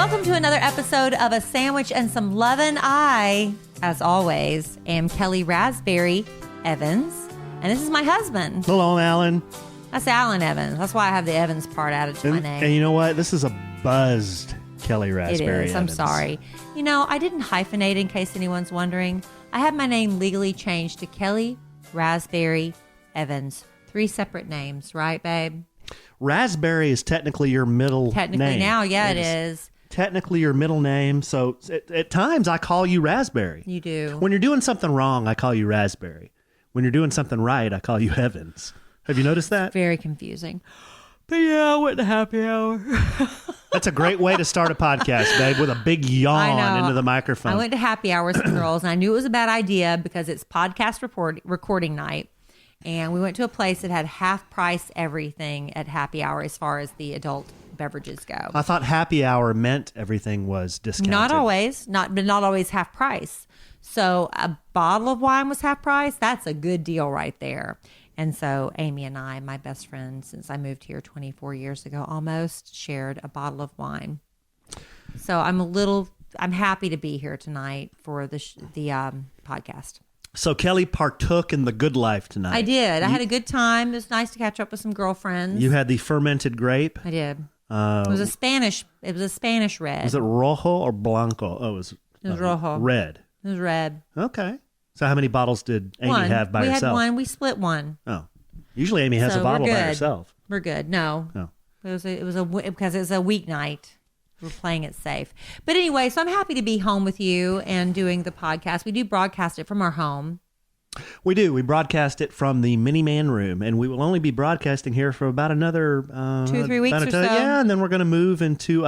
Welcome to another episode of A Sandwich and Some Lovin'. I, as always, am Kellie Raspberry Evans, and this is my husband. Hello, Alan. That's Alan Evans. That's why I have the Evans part added to my name. And you know what? This is a buzzed Kellie Raspberry It is. Evans. I'm sorry. You know, I didn't hyphenate in case anyone's wondering. I had my name legally changed to Kellie Raspberry Evans. 3 separate names, right, babe? Raspberry is technically your middle name. Technically now, yeah, it is. Technically your middle name. So at times I call you Raspberry. You do. When you're doing something wrong, I call you Raspberry. When you're doing something right, I call you Evans. Have you noticed that? Very confusing. But yeah, I went to happy hour. That's a great way to start a podcast, babe, with a big yawn into the microphone. I went to happy hour with some girls, and I knew it was a bad idea because it's podcast recording night. And we went to a place that had half price everything at happy hour as far as the adult beverages go. I thought happy hour meant everything was discounted. Not always, not always half price. So a bottle of wine was half price. That's a good deal right there. And so Amy and I, my best friend since I moved here 24 years ago almost, shared a bottle of wine. So I'm happy to be here tonight for the podcast. So Kellie partook in the good life tonight. I did. I had a good time. It was nice to catch up with some girlfriends. You had the fermented grape. I did. It was a Spanish red. Was it rojo or blanco? Oh, it was rojo. Red. It was red. Okay. So how many bottles did Amy have by herself? We had one. We split one. Oh. Usually Amy has a bottle by herself. We're good. No. Because it was a weeknight. We're playing it safe. But anyway, so I'm happy to be home with you and doing the podcast. We do broadcast it from our home. We do. We broadcast it from the mini-man room, and we will only be broadcasting here for about another 2 or 3 weeks or so. Yeah, and then we're going to move into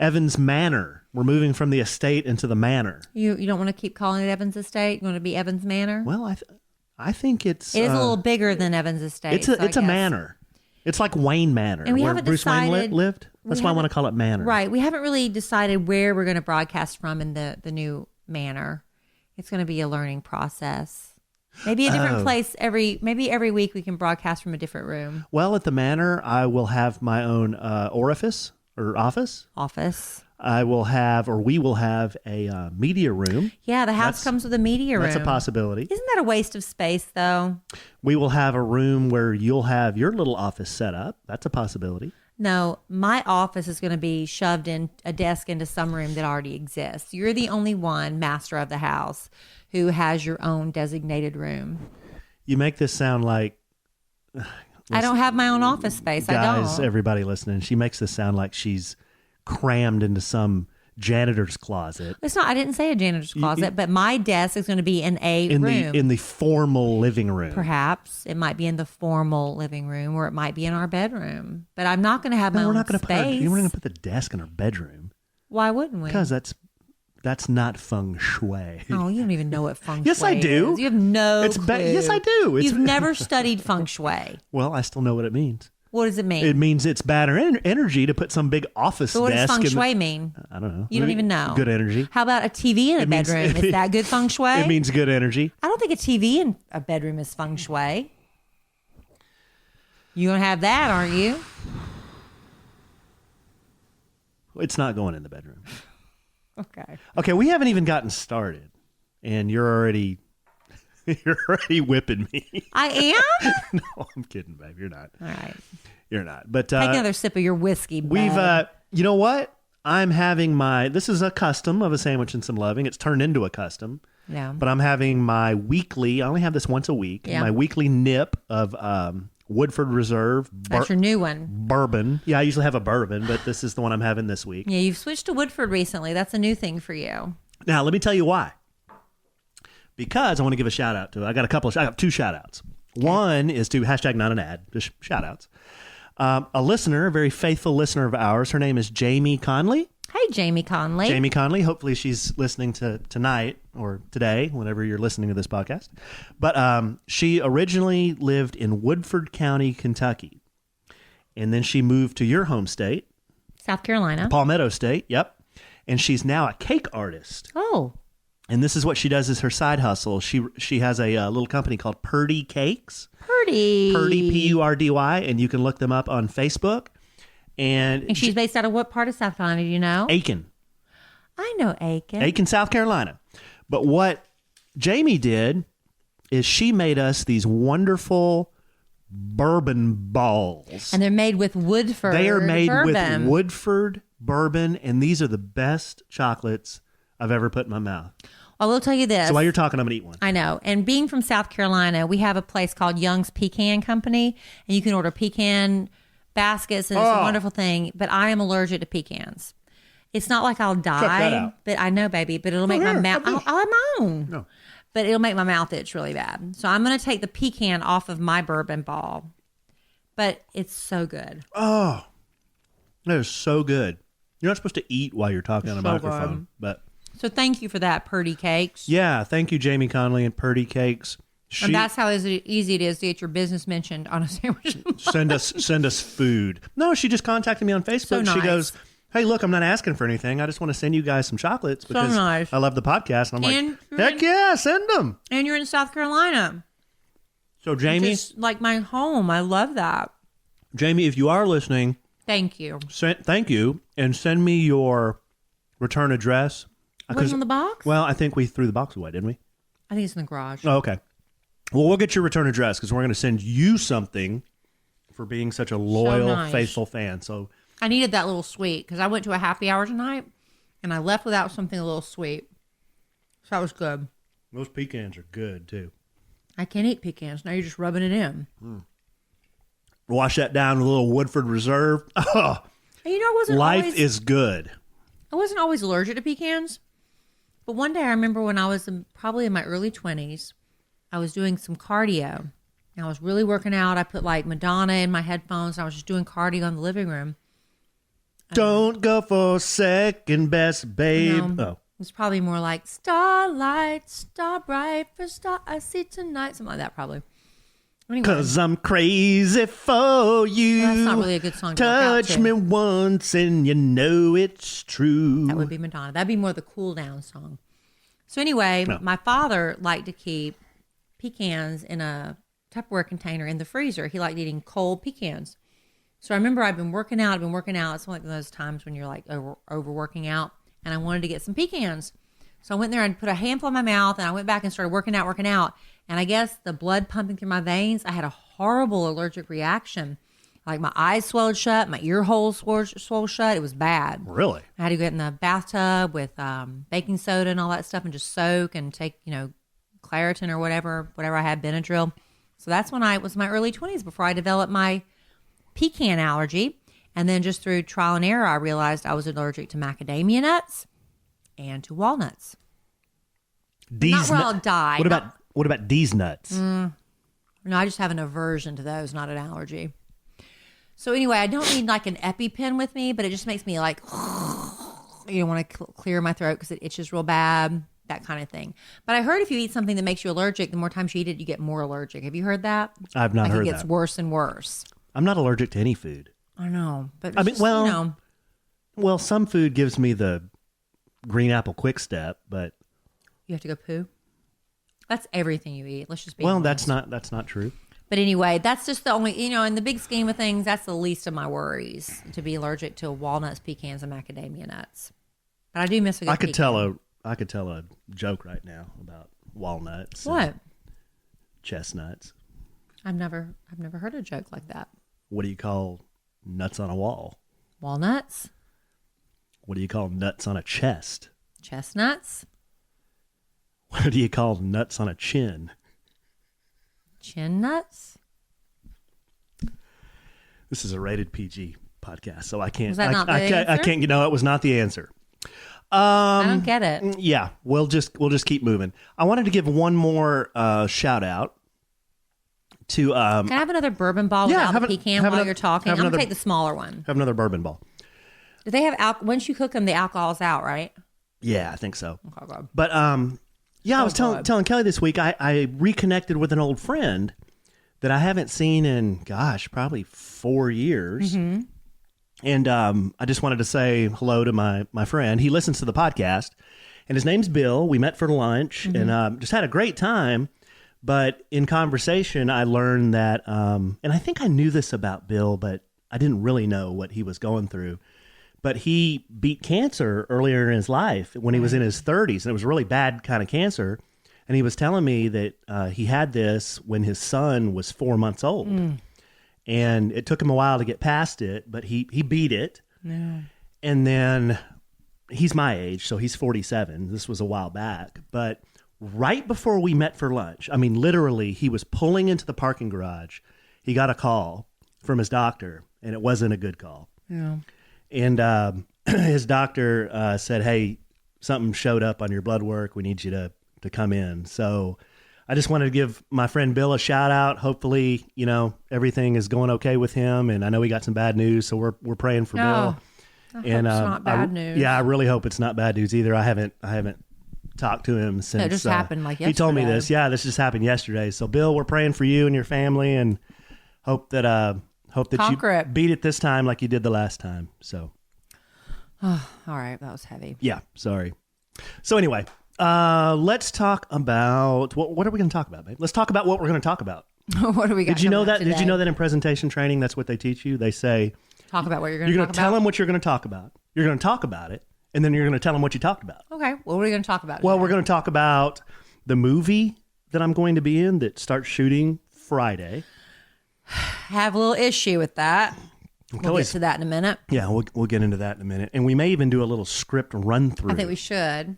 Evans Manor. We're moving from the estate into the manor. You don't want to keep calling it Evans Estate? You want to be Evans Manor? Well, I think it is a little bigger than Evans Estate. It's a manor. It's like Wayne Manor, and we where haven't Bruce decided, Wayne lived. That's why I want to call it Manor. Right. We haven't really decided where we're going to broadcast from in the new manor. It's going to be a learning process. Maybe a different place every week we can broadcast from a different room. Well, at the manor, I will have my own orifice or office. We will have a media room. Yeah, the house comes with a media room. That's a possibility. Isn't that a waste of space, though? We will have a room where you'll have your little office set up. That's a possibility. No, my office is going to be shoved in a desk into some room that already exists. You're the only one, master of the house, who has your own designated room. You make this sound like... I don't have my own office space. Guys, I don't. Everybody listening, she makes this sound like she's crammed into some janitor's closet. It's not. I didn't say a janitor's closet, but my desk is going to be in a room. In the formal living room. Perhaps it might be in the formal living room, or it might be in our bedroom. But I'm not going to have my own space. We're not going to put the desk in our bedroom. Why wouldn't we? Because that's not feng shui. Oh, you don't even know what feng shui Yes, I do. is. You have no clue. Yes, I do. You've never studied feng shui. Well, I still know what it means. What does it mean? It means it's bad energy to put some big office desk. But what does feng shui mean? I don't know. You don't even know. Good energy. How about a TV in a bedroom? Is that good feng shui? It means good energy. I don't think a TV in a bedroom is feng shui. You're going to have that, aren't you? It's not going in the bedroom. Okay, we haven't even gotten started, and you're already whipping me. I am? No, I'm kidding, babe. You're not. All right. You're not. But take another sip of your whiskey, babe. We've you know what? I'm having this is a custom of A Sandwich and Some Loving. It's turned into a custom. Yeah. But I'm having my weekly, I only have this once a week, my weekly nip of Woodford Reserve. That's your new one. Bourbon. Yeah, I usually have a bourbon, but this is the one I'm having this week. Yeah, you've switched to Woodford recently. That's a new thing for you. Now, let me tell you why. Because I want to give a shout out to, I got 2 shout outs. Okay. One is to hashtag not an ad, just shout outs. A listener, a very faithful listener of ours, her name is Jamie Conley. Hey, Jamie Conley. Jamie Conley. Hopefully she's listening to tonight or today, whenever you're listening to this podcast. But she originally lived in Woodford County, Kentucky. And then she moved to your home state. South Carolina. Palmetto State, yep. And she's now a cake artist. Oh. And this is what she does as her side hustle. She has a little company called Purdy Cakes. Purdy, Purdy, Purdy, and you can look them up on Facebook. And she's based out of what part of South Carolina, do you know? Aiken. I know Aiken. Aiken, South Carolina. But what Jamie did is she made us these wonderful bourbon balls. And they're made with Woodford They are made bourbon. with Woodford bourbon, and these are the best chocolates I've ever put in my mouth. I will tell you this. So while you're talking, I'm going to eat one. I know. And being from South Carolina, we have a place called Young's Pecan Company, and you can order pecan baskets, and it's a wonderful thing. But I am allergic to pecans. It's not like I'll die, that out. but I know, baby. But it'll make my mouth. I'll have my own. No. But it'll make my mouth itch really bad. So I'm going to take the pecan off of my bourbon ball. But it's so good. Oh, that is so good. You're not supposed to eat while you're talking on a microphone, but. So thank you for that, Purdy Cakes. Yeah, thank you, Jamie Conley and Purdy Cakes. And that's how easy it is to get your business mentioned on a sandwich. send us food. No, she just contacted me on Facebook. So nice. She goes, "Hey, look, I'm not asking for anything. I just want to send you guys some chocolates because nice. I love the podcast." And I'm like, "Heck yeah, send them." And you're in South Carolina. So Jamie, just like my home. I love that. Jamie, if you are listening, thank you. Thank you, and send me your return address. Was it on the box? Well, I think we threw the box away, didn't we? I think it's in the garage. Oh, okay. Well, we'll get your return address because we're going to send you something for being such a loyal, faithful fan. So I needed that little sweet because I went to a happy hour tonight and I left without something a little sweet. So that was good. Those pecans are good too. I can't eat pecans. Now you're just rubbing it in. Wash that down with a little Woodford Reserve. Oh, and you know, I wasn't life is good. I wasn't always allergic to pecans. But one day I remember when I was probably in my early 20s, I was doing some cardio. And I was really working out. I put like Madonna in my headphones. And I was just doing cardio in the living room. Don't go for second best, babe. No, it's probably more like starlight, star bright for star I see tonight. Something like that probably. Anyway. 'Cause I'm crazy for you. Well, that's not really a good song to work out Touch to. me once and you know it's true. That would be Madonna. That'd be more the cool down song. So anyway, my father liked to keep pecans in a Tupperware container in the freezer. He liked eating cold pecans. So I remember I've been working out. It's one of those times when you're like overworking out, and I wanted to get some pecans. So I went there and put a handful in my mouth, and I went back and started working out. And I guess the blood pumping through my veins, I had a horrible allergic reaction. Like my eyes swelled shut, my ear holes swelled shut. It was bad. Really? I had to get in the bathtub with baking soda and all that stuff and just soak and take, Claritin or whatever I had, Benadryl. So that's when I was in my early 20s before I developed my pecan allergy. And then just through trial and error, I realized I was allergic to macadamia nuts and to walnuts. Not where I'll die. What about these nuts? No, I just have an aversion to those, not an allergy. So anyway, I don't need like an EpiPen with me, but it just makes me like, want to clear my throat because it itches real bad, that kind of thing. But I heard if you eat something that makes you allergic, the more times you eat it, you get more allergic. Have you heard that? I've not heard that. It gets worse and worse. I'm not allergic to any food. I know, but well, some food gives me the green apple quick step, but you have to go poo. That's everything you eat. Let's just be honest. that's not true. But anyway, that's just the only, in the big scheme of things, that's the least of my worries, to be allergic to walnuts, pecans, and macadamia nuts. But I do miss a good pecan. I could tell a joke right now about walnuts. What? Chestnuts. I've never heard a joke like that. What do you call nuts on a wall? Walnuts? What do you call nuts on a chest? Chestnuts? What do you call nuts on a chin? Chin nuts? This is a rated PG podcast, so I can't. Was that not the answer? I can't. It was not the answer. I don't get it. Yeah, we'll just keep moving. I wanted to give one more shout out to. Can I have another bourbon ball without the pecan while you're talking? I'm gonna take the smaller one. Have another bourbon ball. Do they have once you cook them, the alcohol's out, right? Yeah, I think so. Okay, good. But yeah, I was telling Kelly this week. I reconnected with an old friend that I haven't seen in probably 4 years. Mm-hmm. And I just wanted to say hello to my friend. He listens to the podcast, and his name's Bill. We met for lunch and just had a great time. But in conversation, I learned that, and I think I knew this about Bill, but I didn't really know what he was going through. But he beat cancer earlier in his life when he was in his 30s, and it was a really bad kind of cancer. And he was telling me that he had this when his son was 4 months old. And it took him a while to get past it, but he beat it. Yeah. And then he's my age, so he's 47. This was a while back. But right before we met for lunch, I mean, literally, he was pulling into the parking garage. He got a call from his doctor, and it wasn't a good call. Yeah. And his doctor said, hey, something showed up on your blood work. We need you to come in. So I just wanted to give my friend Bill a shout out. Hopefully, everything is going okay with him. And I know we got some bad news, so we're praying for Bill. I hope it's not bad news. Yeah, I really hope it's not bad news either. I haven't talked to him since. It just happened like yesterday. He told me this. Yeah, this just happened yesterday. So Bill, we're praying for you and your family, and hope that Conquer you it. beat it this time like you did the last time. So. Oh, all right. That was heavy. Yeah, sorry. So anyway, let's talk about what are we going to talk about, babe? Let's talk about what we're going to talk about. What do we got? Did you know that? Today? Did you know that in presentation training, that's what they teach you? They say talk about what you're going to talk about. Tell them what you're going to talk about. You're going to talk about it, and then you're going to tell them what you talked about. Okay. Well, what are we going to talk about? Well, today? we're going to talk about the movie that I'm going to be in that starts shooting Friday. Have a little issue with that. We'll get to that in a minute. Yeah, we'll get into that in a minute. And we may even do a little script run through. I think we should.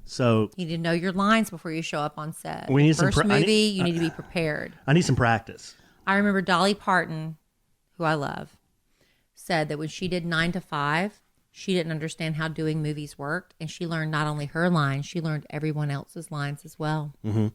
So you need to know your lines before you show up on set. We need First some movie, you need to be prepared. I need some practice. I remember Dolly Parton, who I love, said that when she did 9 to 5, she didn't understand how doing movies worked. And she learned not only her lines, she learned everyone else's lines as well. Mm-hmm.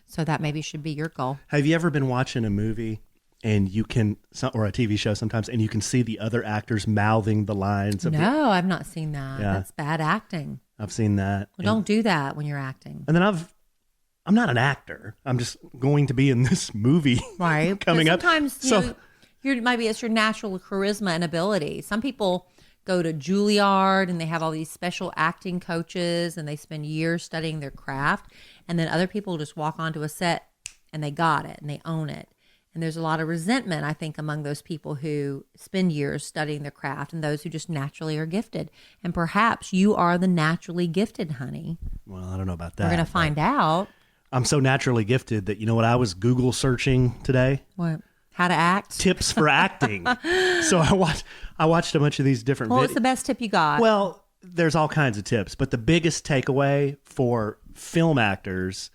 So that maybe should be your goal. Have you ever been watching a movie and you can, or a TV show sometimes, and you can see the other actors mouthing the lines? No, I've not seen that. Yeah. That's bad acting. I've seen that. Well, don't do that when you're acting. And then I'm not an actor. I'm just going to be in this movie right coming up. Sometimes maybe it's your natural charisma and ability. Some people go to Juilliard and they have all these special acting coaches and they spend years studying their craft. And then other people just walk onto a set and they got it and they own it. And there's a lot of resentment, I think, among those people who spend years studying their craft and those who just naturally are gifted. And perhaps you are the naturally gifted, honey. Well, I don't know about that. We're going to find out. I'm so naturally gifted that, you know what, I was Google searching today? What? How to act? Tips for acting. So I watched a bunch of these different What's the best tip you got? Well, there's all kinds of tips, but the biggest takeaway for film actors,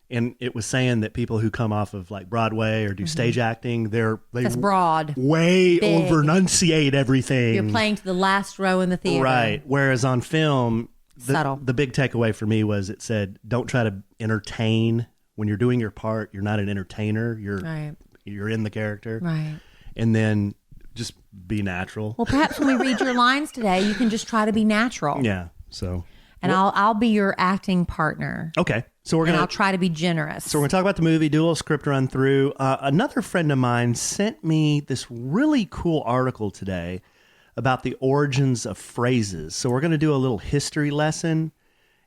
and it was saying that people who come off of like Broadway or do stage acting, that's broad. Way Big. over enunciate everything. You're playing to the last row in the theater. Right. Whereas on film, Subtle. The big takeaway for me was it said, don't try to entertain. When you're doing your part, you're not an entertainer. You're in the character. Right. And then just be natural. Well, perhaps when we read your lines today, you can just try to be natural. Yeah. So. And I'll be your acting partner. Okay. So I'll try to be generous. So we're going to talk about the movie, do a little script run through. Another friend of mine sent me this really cool article today about the origins of phrases. So we're going to do a little history lesson.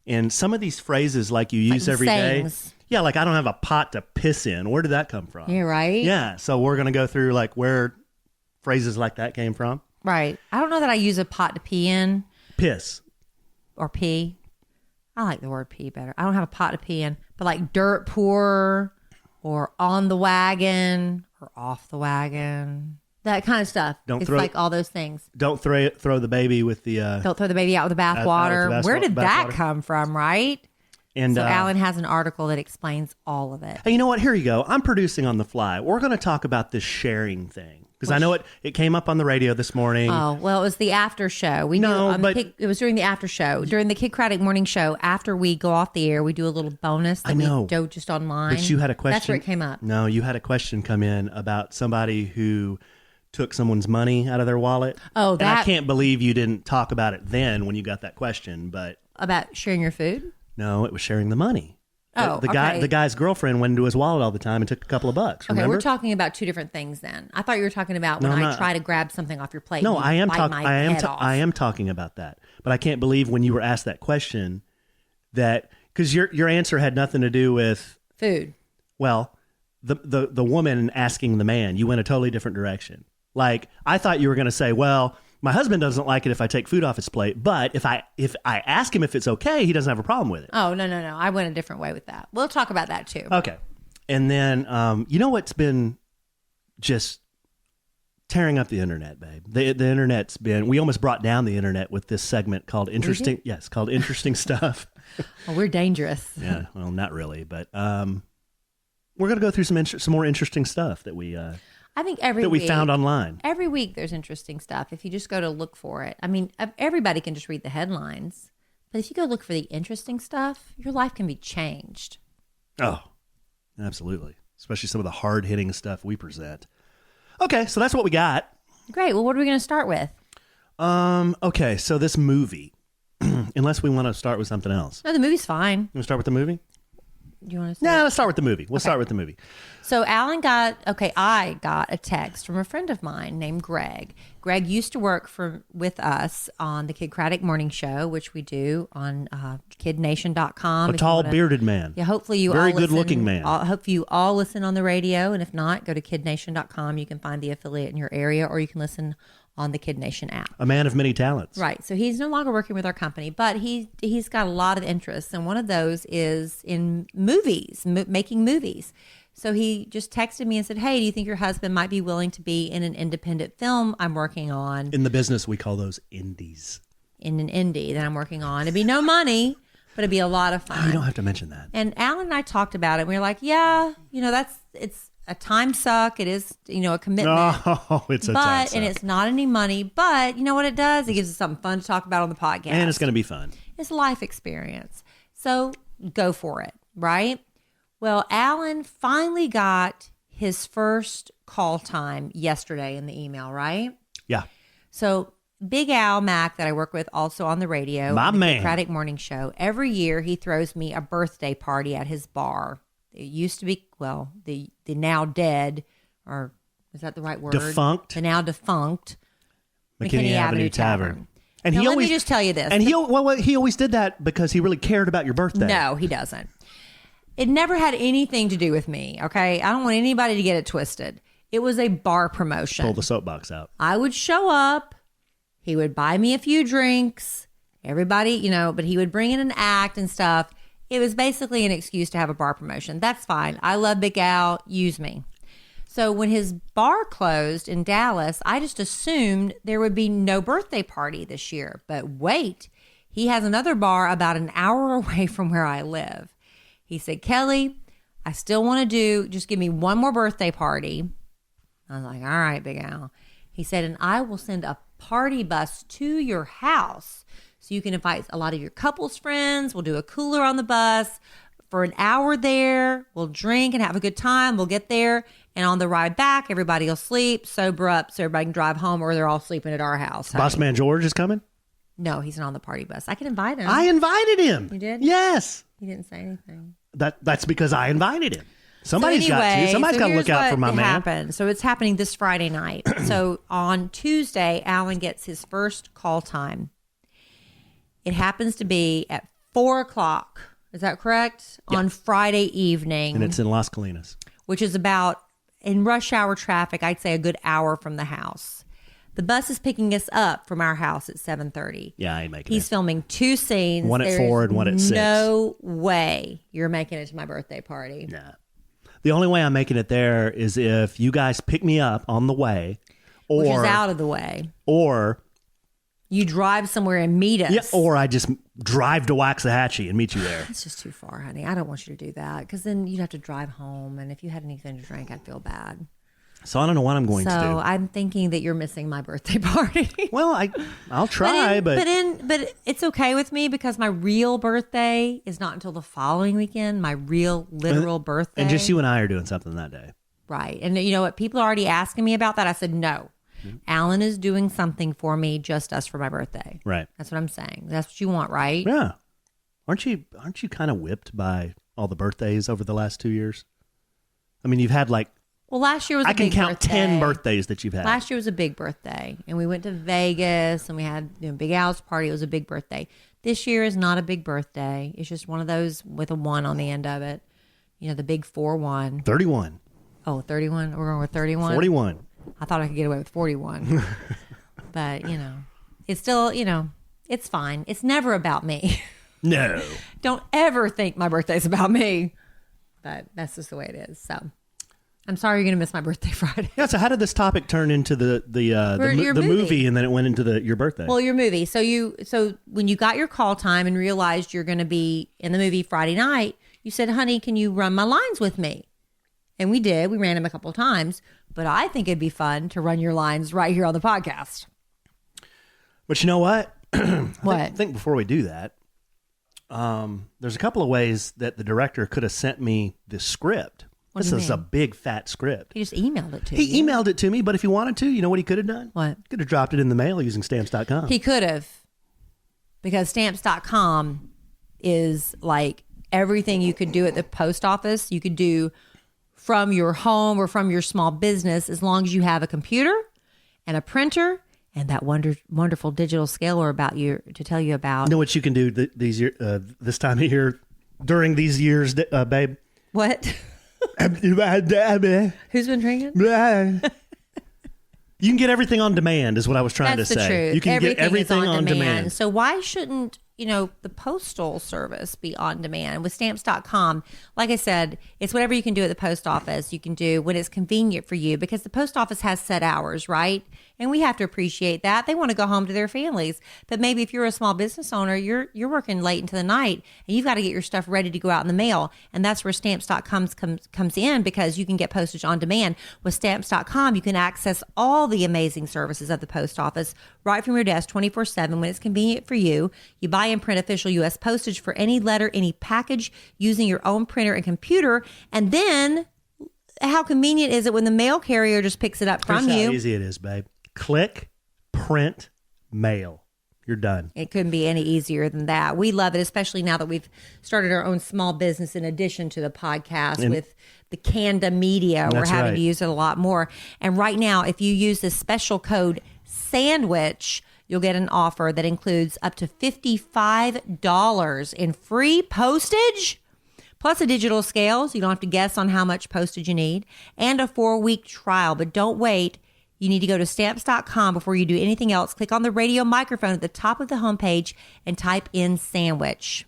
And some of these phrases like you use every day. Yeah, like I don't have a pot to piss in. Where did that come from? Yeah, right? Yeah. So we're going to go through like where phrases like that came from. Right. I don't know that I use a pot to pee in. Piss. Or pee. I like the word pee better. I don't have a pot to pee in. But like dirt poor or on the wagon or off the wagon. That kind of stuff. It's like all those things. Don't throw the baby with the... don't throw the baby out with the bathwater. Where did that come from, right? And so Alan has an article that explains all of it. Hey, you know what? Here you go. I'm producing on the fly. We're going to talk about this sharing thing. Because I know it came up on the radio this morning. Oh, well, it was the after show. It was during the after show. During the Kid Craddock morning show, after we go off the air, we do a little bonus that we do just online. But you had a question. That's where it came up. No, you had a question come in about somebody who took someone's money out of their wallet. Oh, and I can't believe you didn't talk about it then when you got that question. But about sharing your food? No, it was sharing the money. Oh, the guy's girlfriend went into his wallet all the time and took a couple of bucks. Remember? Okay, we're talking about two different things then. I thought you were talking about when I try to grab something off your plate. No, I am talking about that. But I can't believe when you were asked that question that because your answer had nothing to do with food. Well, the woman asking the man, you went a totally different direction. Like, I thought you were going to say, well, my husband doesn't like it if I take food off his plate, but if I ask him if it's okay, he doesn't have a problem with it. Oh, no. I went a different way with that. We'll talk about that too. Okay. And then, you know what's been just tearing up the internet, babe? The internet's been, we almost brought down the internet with this segment called Interesting. Yes, called Interesting Stuff. Oh, we're dangerous. Yeah, well, not really, but we're going to go through some more interesting stuff that we I think we found online. Every week there's interesting stuff if you just go to look for it. I mean, everybody can just read the headlines, but if you go look for the interesting stuff, your life can be changed. Oh, absolutely. Especially some of the hard-hitting stuff we present. Okay, so that's what we got. Great. Well, what are we going to start with? Okay, so this movie, unless we want to start with something else. No, the movie's fine. You want to start with the movie? Do you want to say No, let's start with the movie. We'll start with the movie. So I got a text from a friend of mine named Greg. Greg used to work with us on the Kid Craddock Morning Show, which we do on kidnation.com. A tall, bearded man. Yeah, hopefully you Very all good-looking man. I hope you all listen on the radio, and if not, go to kidnation.com. You can find the affiliate in your area, or you can listen on the Kid Nation app. A man of many talents. Right. So he's no longer working with our company, but he's got a lot of interests, and one of those is in movies, making movies. So he just texted me and said, hey, do you think your husband might be willing to be in an independent film I'm working on? In the business, we call those indies. In an indie that I'm working on. It'd be no money, but it'd be a lot of fun. Oh, you don't have to mention that. And Alan and I talked about it, and we were like, yeah, it's a time suck. It is, a commitment. Oh, it's a time suck. And it's not any money. But you know what it does? It gives us something fun to talk about on the podcast. And it's going to be fun. It's a life experience. So go for it, right? Well, Alan finally got his first call time yesterday in the email, right? Yeah. So Big Al Mac that I work with also on the radio. My the man. Craddock Morning Show. Every year he throws me a birthday party at his bar. It used to be, well, the now dead, or is that the right word? Defunct. The now defunct McKinney Avenue Tavern. And now, he let always me just tell you this. And he always did that because he really cared about your birthday. No, he doesn't. It never had anything to do with me, okay? I don't want anybody to get it twisted. It was a bar promotion. Pull the soapbox out. I would show up. He would buy me a few drinks. Everybody, but he would bring in an act and stuff. It was basically an excuse to have a bar promotion. That's fine. I love Big Al. Use me. So when his bar closed in Dallas, I just assumed there would be no birthday party this year. But wait, he has another bar about an hour away from where I live. He said, Kelly, I still want to just give me one more birthday party. I was like, all right, Big Al. He said, and I will send a party bus to your house. So you can invite a lot of your couple's friends. We'll do a cooler on the bus for an hour there. We'll drink and have a good time. We'll get there. And on the ride back, everybody will sleep, sober up so everybody can drive home, or they're all sleeping at our house. Boss Man George is coming? No, he's not on the party bus. I can invite him. I invited him. You did? Yes. He didn't say anything. That's because I invited him. Somebody's got to look out for my man. Happened. So it's happening this Friday night. So on Tuesday, Alan gets his first call time. It happens to be at 4:00. Is that correct? Yeah. On Friday evening. And it's in Las Colinas. Which is about, in rush hour traffic, I'd say a good hour from the house. The bus is picking us up from our house at 7:30. Yeah, I ain't making He's filming 2 scenes. One at 4 and one at 6. No way you're making it to my birthday party. Nah. The only way I'm making it there is if you guys pick me up on the way. Which is out of the way. Or you drive somewhere and meet us. Yeah, or I just drive to Waxahachie and meet you there. It's just too far, honey. I don't want you to do that because then you'd have to drive home. And if you had anything to drink, I'd feel bad. So I don't know what I'm going to do. So I'm thinking that you're missing my birthday party. Well, I'll try, but it's okay with me because my real birthday is not until the following weekend. My real literal birthday. And just you and I are doing something that day. Right. And you know what? People are already asking me about that. I said, no. Mm-hmm. Alan is doing something for me, just us for my birthday. Right. That's what I'm saying. That's what you want, right? Yeah. Aren't you kind of whipped by all the birthdays over the last 2 years? I mean, you've had well, last year was a big birthday. I can count 10 birthdays that you've had. Last year was a big birthday. And we went to Vegas and we had Big Al's party. It was a big birthday. This year is not a big birthday. It's just one of those with a 1 on the end of it. The big 4-1. 31. Oh, 31? We're going with 31? 41. I thought I could get away with 41. But, it's still, it's fine. It's never about me. No. Don't ever think my birthday's about me. But that's just the way it is. So I'm sorry you're going to miss my birthday Friday. Yeah, so how did this topic turn into the movie and then it went into your birthday? Well, your movie. So when you got your call time and realized you're going to be in the movie Friday night, you said, honey, can you run my lines with me? And we did. We ran them a couple of times. But I think it'd be fun to run your lines right here on the podcast. But you know what? What? I think before we do that, there's a couple of ways that the director could have sent me the script. This is a big fat script. He just emailed it to you. He emailed it to me, but if he wanted to, you know what he could have done? What? Could have dropped it in the mail using stamps.com. He could have. Because stamps.com is like everything you could do at the post office, you could do from your home or from your small business, as long as you have a computer and a printer and that wonderful digital scaler to tell you about. You know what you can do this time of year during these years, babe? What? Who's been drinking? You can get everything on demand is what I was trying to say. That's the truth. You can get everything on demand. So why shouldn't, the postal service be on demand with stamps.com? Like I said, it's whatever you can do at the post office. You can do when it's convenient for you, because the post office has set hours, right? And we have to appreciate that. They want to go home to their families. But maybe if you're a small business owner, you're working late into the night and you've got to get your stuff ready to go out in the mail. And that's where stamps.com comes in, because you can get postage on demand. With stamps.com, you can access all the amazing services of the post office right from your desk 24/7 when it's convenient for you. You buy and print official U.S. postage for any letter, any package using your own printer and computer. And then how convenient is it when the mail carrier just picks it up from you? How easy it is, babe. Click, print, mail. You're done. It couldn't be any easier than that. We love it, especially now that we've started our own small business in addition to the podcast with the Canda Media. We're having to use it a lot more. And right now, if you use this special code SANDWICH, you'll get an offer that includes up to $55 in free postage, plus a digital scale, so you don't have to guess on how much postage you need, and a 4-week trial. But don't wait. You need to go to stamps.com before you do anything else. Click on the radio microphone at the top of the homepage and type in sandwich.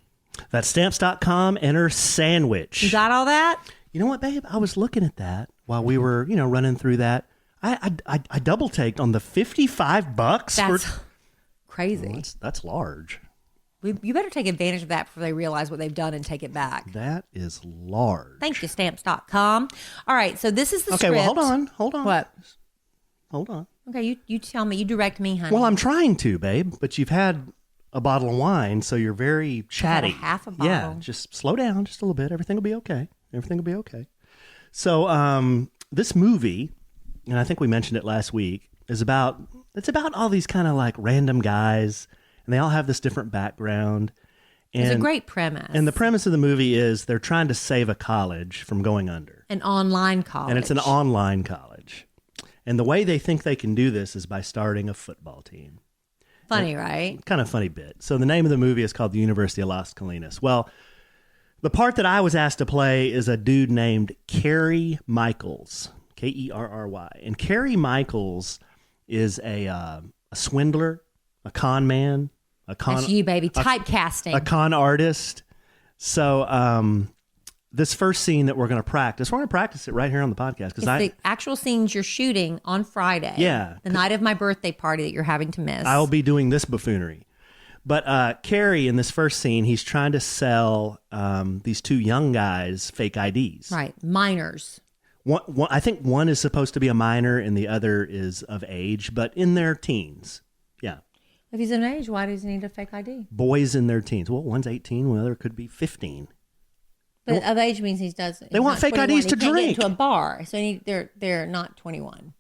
That's stamps.com. Enter sandwich. You got all that? You know what, babe? I was looking at that while we were, running through that. I double taked on the $55. That's crazy. Well, that's large. You better take advantage of that before they realize what they've done and take it back. That is large. Thank you, stamps.com. All right, so this is the script. Okay, well, hold on. What? Hold on. Okay, you tell me. You direct me, honey. Well, I'm trying to, babe, but you've had a bottle of wine, so you're very chatty. Half a bottle. Yeah, just slow down just a little bit. Everything will be okay. So this movie, and I think we mentioned it last week, it's about all these kind of like random guys, and they all have this different background. And it's a great premise. And the premise of the movie is they're trying to save a college from going under. An online college. And it's an online college. And the way they think they can do this is by starting a football team. Funny, right? Kind of funny bit. So the name of the movie is called The University of Las Colinas. Well, the part that I was asked to play is a dude named Kerry Michaels, Kerry. And Kerry Michaels is a swindler, a con man, That's you, baby. Typecasting. a con artist. So this first scene that we're going to practice it right here on the podcast. It's the actual scenes you're shooting on Friday. Yeah. The night of my birthday party that you're having to miss. I'll be doing this buffoonery. But Kerry, in this first scene, he's trying to sell these two young guys fake IDs. Right. Minors. I think one is supposed to be a minor and the other is of age, but in their teens. Yeah. If he's of age, why does he need a fake ID? Boys in their teens. Well, one's 18, the other could be 15. But of age means they want fake 21. IDs to he can't drink. Get into a bar, so they're not 21.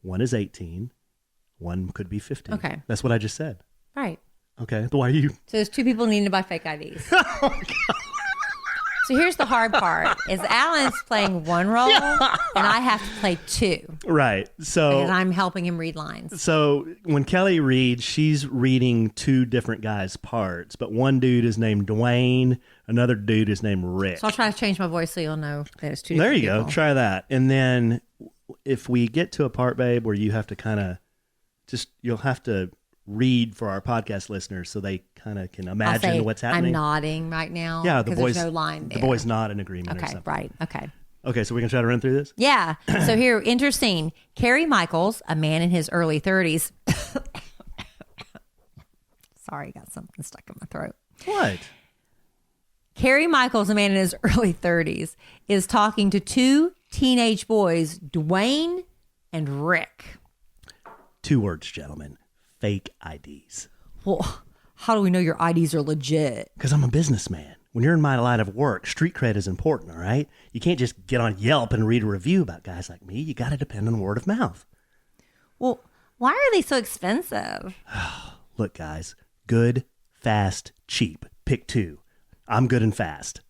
One is 18. One could be 15. Okay. That's what I just said. Right. Okay. Why are you? So there's two people needing to buy fake IDs. So here's the hard part: is Alan's playing one role, and I have to play two. Right. So because I'm helping him read lines. So when Kelly reads, she's reading two different guys' parts, but one dude is named Dwayne, another dude is named Rick. So I'll try to change my voice so you'll know that it's two. There different you people. go. Try that, and then if we get to a part, babe, where you have to kind of you'll have to read for our podcast listeners so they kind of can imagine what's happening. I'm nodding right now. Yeah, the boys. There's no line there. The boys nod in agreement. Okay, or something. right. Okay. Okay, so we can try to run through this? Yeah. So here, interesting. Kerry Michaels, a man in his early 30s. Sorry, got something stuck in my throat. What? Kerry Michaels, a man in his early 30s, is talking to two teenage boys, Dwayne and Rick. 2 words, gentlemen. Fake IDs. Well, how do we know your IDs are legit? Because I'm a businessman. When you're in my line of work, street cred is important, all right? You can't just get on Yelp and read a review about guys like me. You got to depend on word of mouth. Well, why are they so expensive? Look, guys, good, fast, cheap. Pick 2. I'm good and fast.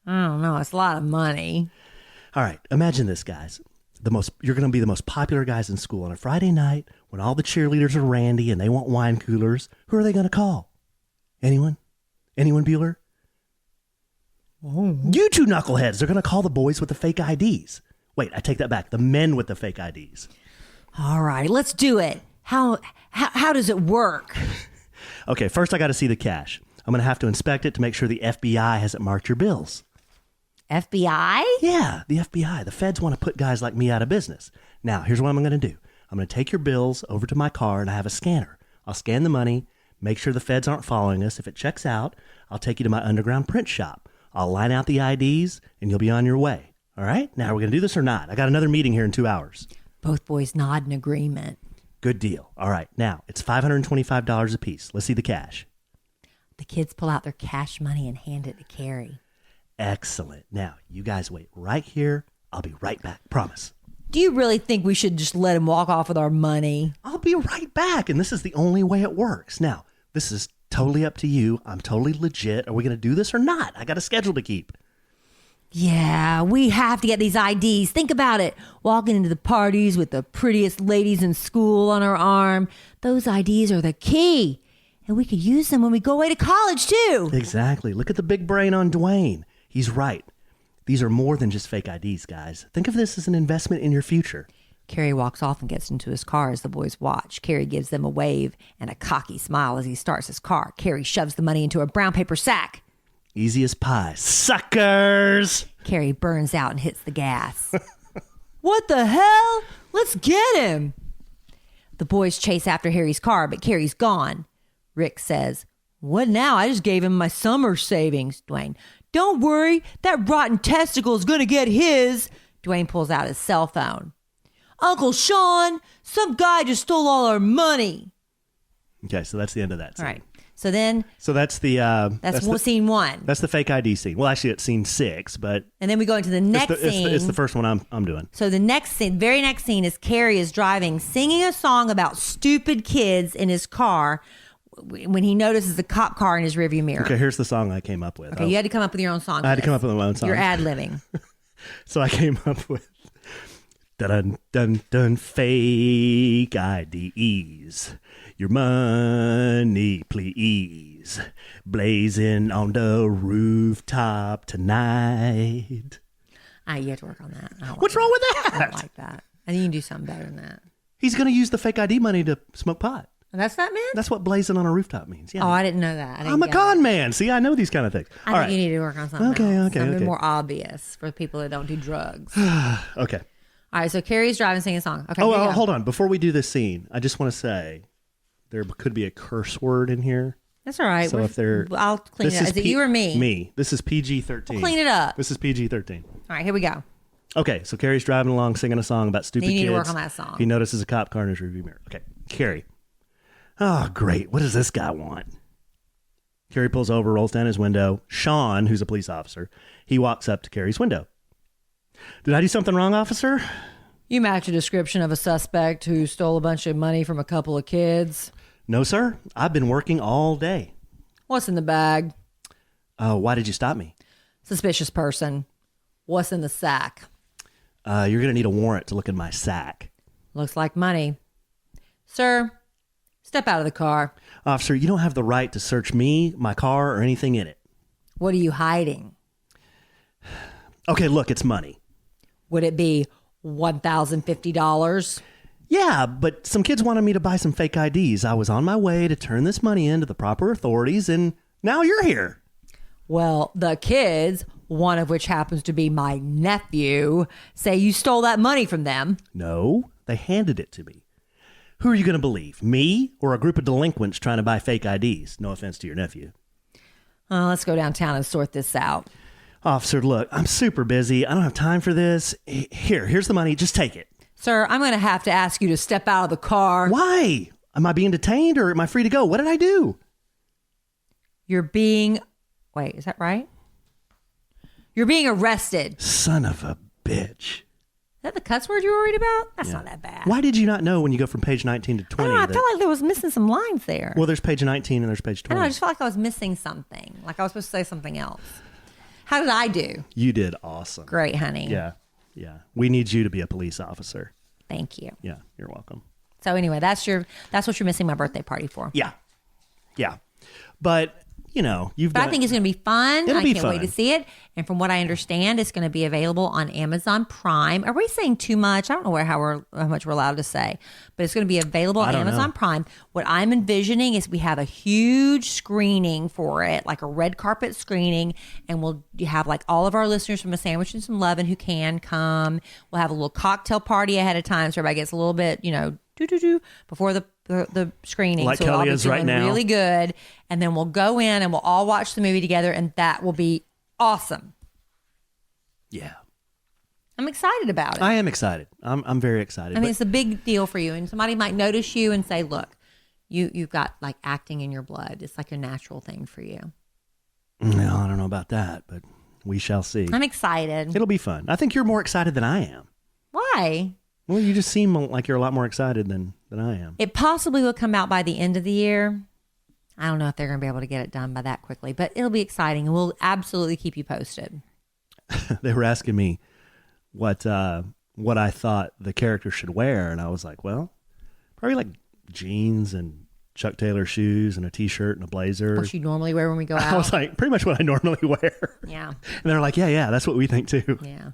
I don't know. It's a lot of money. All right, imagine this, guys. You're going to be the most popular guys in school on a Friday night when all the cheerleaders are randy and they want wine coolers. Who are they going to call? Anyone? Anyone, Bueller? Oh. You 2 knuckleheads. They're going to call the boys with the fake IDs. Wait, I take that back. The men with the fake IDs. All right, let's do it. How does it work? Okay, first I got to see the cash. I'm going to have to inspect it to make sure the FBI hasn't marked your bills. FBI? Yeah, the FBI. The feds want to put guys like me out of business. Now, here's what I'm going to do. I'm going to take your bills over to my car and I have a scanner. I'll scan the money, make sure the feds aren't following us. If it checks out, I'll take you to my underground print shop. I'll line out the IDs and you'll be on your way. All right? Now, we're going to do this or not? I got another meeting here in 2 hours. Both boys nod in agreement. Good deal. All right. Now, it's $525 a piece. Let's see the cash. The kids pull out their cash money and hand it to Kerry. Excellent. Now, you guys wait right here. I'll be right back. Promise. Do you really think we should just let him walk off with our money? I'll be right back. And this is the only way it works. Now, this is totally up to you. I'm totally legit. Are we going to do this or not? I got a schedule to keep. Yeah, we have to get these IDs. Think about it. Walking into the parties with the prettiest ladies in school on our arm. Those IDs are the key. And we could use them when we go away to college, too. Exactly. Look at the big brain on Dwayne. He's right. These are more than just fake IDs, guys. Think of this as an investment in your future. Kerry walks off and gets into his car as the boys watch. Kerry gives them a wave and a cocky smile as he starts his car. Kerry shoves the money into a brown paper sack. Easy as pie. Suckers! Kerry burns out and hits the gas. What the hell? Let's get him! The boys chase after Harry's car, but Kerry's gone. Rick says, "What now? I just gave him my summer savings." Dwayne, "Don't worry, that rotten testicle is going to get his." Dwayne pulls out his cell phone. "Uncle Sean, some guy just stole all our money." Okay, so that's the end of that scene. All right. So then... So that's the... that's scene 1. That's the fake ID scene. Well, actually, it's scene 6, but... And then we go into the next scene. It's the first one I'm doing. So the next scene, very next scene is Kerry is driving, singing a song about stupid kids in his car when he notices a cop car in his rearview mirror. Okay, here's the song I came up with. Okay, you had to come up with your own song. I had to come up with my own song. You're ad-libbing. So I came up with... Dun dun dun, fake IDs. Your money, please. Blazing on the rooftop tonight. You have to work on that. What's wrong with that? I don't like that. I think you can do something better than that. He's going to use the fake ID money to smoke pot. And that's that, man? That's what blazing on a rooftop means. Yeah. Oh, I didn't know that. I'm a con man. See, I know these kind of things. I think you need to work on something else. Okay. Something more obvious for people that don't do drugs. Okay. All right, so Kerry's driving, singing a song. Okay. Oh, hold on. Before we do this scene, I just want to say there could be a curse word in here. That's all right. So I'll clean it up. Is it you or me? Me. This is PG-13. We'll clean it up. This is PG-13. All right, here we go. Okay, so Kerry's driving along, singing a song about stupid kids. You need to work on that song. He notices a cop car in his rearview mirror. Okay, Kerry. Oh, great. What does this guy want? Kerry pulls over, rolls down his window. Sean, who's a police officer, he walks up to Kerry's window. "Did I do something wrong, officer?" "You match a description of a suspect who stole a bunch of money from a couple of kids." "No, sir. I've been working all day." "What's in the bag?" Why did you stop me?" "Suspicious person." "What's in the sack?" You're going to need a warrant to look in my sack." "Looks like money." "Sir, step out of the car." "Officer, you don't have the right to search me, my car, or anything in it." "What are you hiding?" "Okay, look, it's money." "Would it be $1,050. Yeah, but some kids wanted me to buy some fake IDs. I was on my way to turn this money in to the proper authorities, and now you're here. Well, the kids, one of which happens to be my nephew, say you stole that money from them. No, they handed it to me. Who are you going to believe, me or a group of delinquents trying to buy fake IDs? No offense to your nephew. Let's go downtown and sort this out. Officer, look, I'm super busy. I don't have time for this. Here's the money. Just take it. Sir, I'm going to have to ask you to step out of the car. Why? Am I being detained or am I free to go? What did I do? You're being... Wait, is that right? You're being arrested. Son of a bitch. Is that the cuss word you were worried about? That's not that bad. Why did you not know when you go from page 19 to 20? I felt like there was missing some lines there. Well, there's page 19 and there's page 20. I just felt like I was missing something. Like I was supposed to say something else. How did I do? You did awesome. Great, honey. Yeah. We need you to be a police officer. Thank you. Yeah, you're welcome. So anyway, that's what you're missing my birthday party for. Yeah. But, But I think it's going to be fun. It'll be I can't wait to see it. And from what I understand, it's going to be available on Amazon Prime. Are we saying too much? I don't know how much we're allowed to say, but it's going to be available on Amazon Prime. What I'm envisioning is we have a huge screening for it, like a red carpet screening, and we'll have like all of our listeners from A Sandwich and Some Lovin' who can come. We'll have a little cocktail party ahead of time, so everybody gets a little bit, before the screening. Like so Kellie we'll is right now. Really good. And then we'll go in and we'll all watch the movie together, and that will be awesome. Yeah. I'm excited about it. I am excited. I'm very excited. I mean, it's a big deal for you, and somebody might notice you and say, "Look, you've got like acting in your blood. It's like a natural thing for you." No, I don't know about that, but we shall see. I'm excited. It'll be fun. I think you're more excited than I am. Why? Well, you just seem like you're a lot more excited than I am. It possibly will come out by the end of the year. I don't know if they're going to be able to get it done by that quickly, but it'll be exciting, and we'll absolutely keep you posted. They were asking me what I thought the character should wear, and I was like, well, probably like jeans and Chuck Taylor shoes and a t-shirt and a blazer. What you normally wear when we go out. I was like, pretty much what I normally wear. Yeah. And they're like, yeah, that's what we think too. Yeah.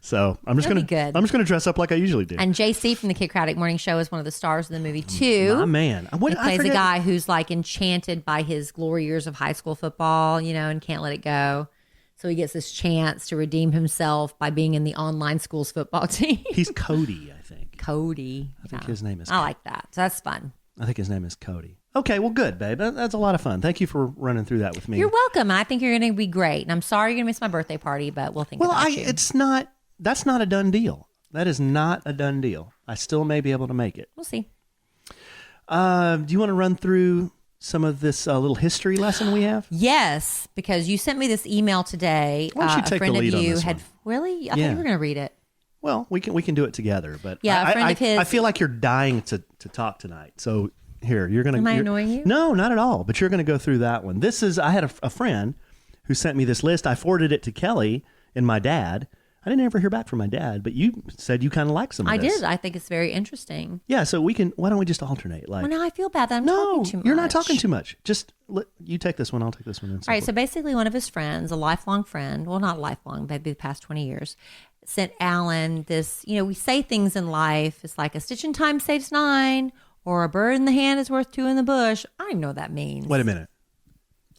So I'm just gonna dress up like I usually do. And JC from the Kid Craddock Morning Show is one of the stars of the movie too. My man. He plays a guy who's like enchanted by his glory years of high school football, and can't let it go. So he gets this chance to redeem himself by being in the online school's football team. He's Cody, I think. Cody. I think his name is. I like that. So that's fun. I think his name is Cody. Okay, well, good, babe. That's a lot of fun. Thank you for running through that with me. You're welcome. I think you're going to be great. And I'm sorry you're going to miss my birthday party, but we'll think about you. That's not a done deal. That is not a done deal. I still may be able to make it. We'll see. Do you want to run through some of this little history lesson we have? Yes, because you sent me this email today. Why don't you take the lead on this one? Really? I thought you were going to read it. Well, we can do it together. But yeah, a friend of his. I feel like you're dying to talk tonight. So here, you're going to. Am I annoying you? No, not at all. But you're going to go through that one. I had a friend who sent me this list. I forwarded it to Kellie and my dad. I didn't ever hear back from my dad, but you said you kind of like some of this. I did. I think it's very interesting. Yeah, so why don't we just alternate? Like, well, now I feel bad that I'm talking too much. You're not talking too much. Just you take this one, I'll take this one. All right, so basically one of his friends, a lifelong friend, well, not lifelong, but the past 20 years, sent Alan this, we say things in life. It's like a stitch in time saves 9, or a bird in the hand is worth 2 in the bush. I don't even know what that means. Wait a minute.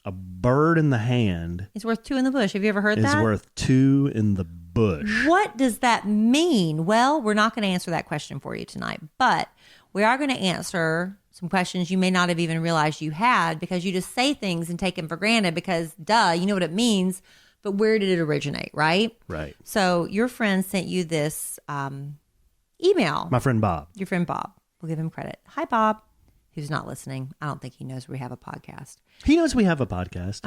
A bird in the hand is worth 2 in the bush. Have you ever heard that? Is worth 2 in the bush. What does that mean? Well, we're not going to answer that question for you tonight, but we are going to answer some questions you may not have even realized you had, because you just say things and take them for granted because, duh, you know what it means, but where did it originate, right? Right. So your friend sent you this email. My friend Bob. Your friend Bob. We'll give him credit. Hi, Bob. Who's not listening. I don't think he knows we have a podcast. He knows we have a podcast.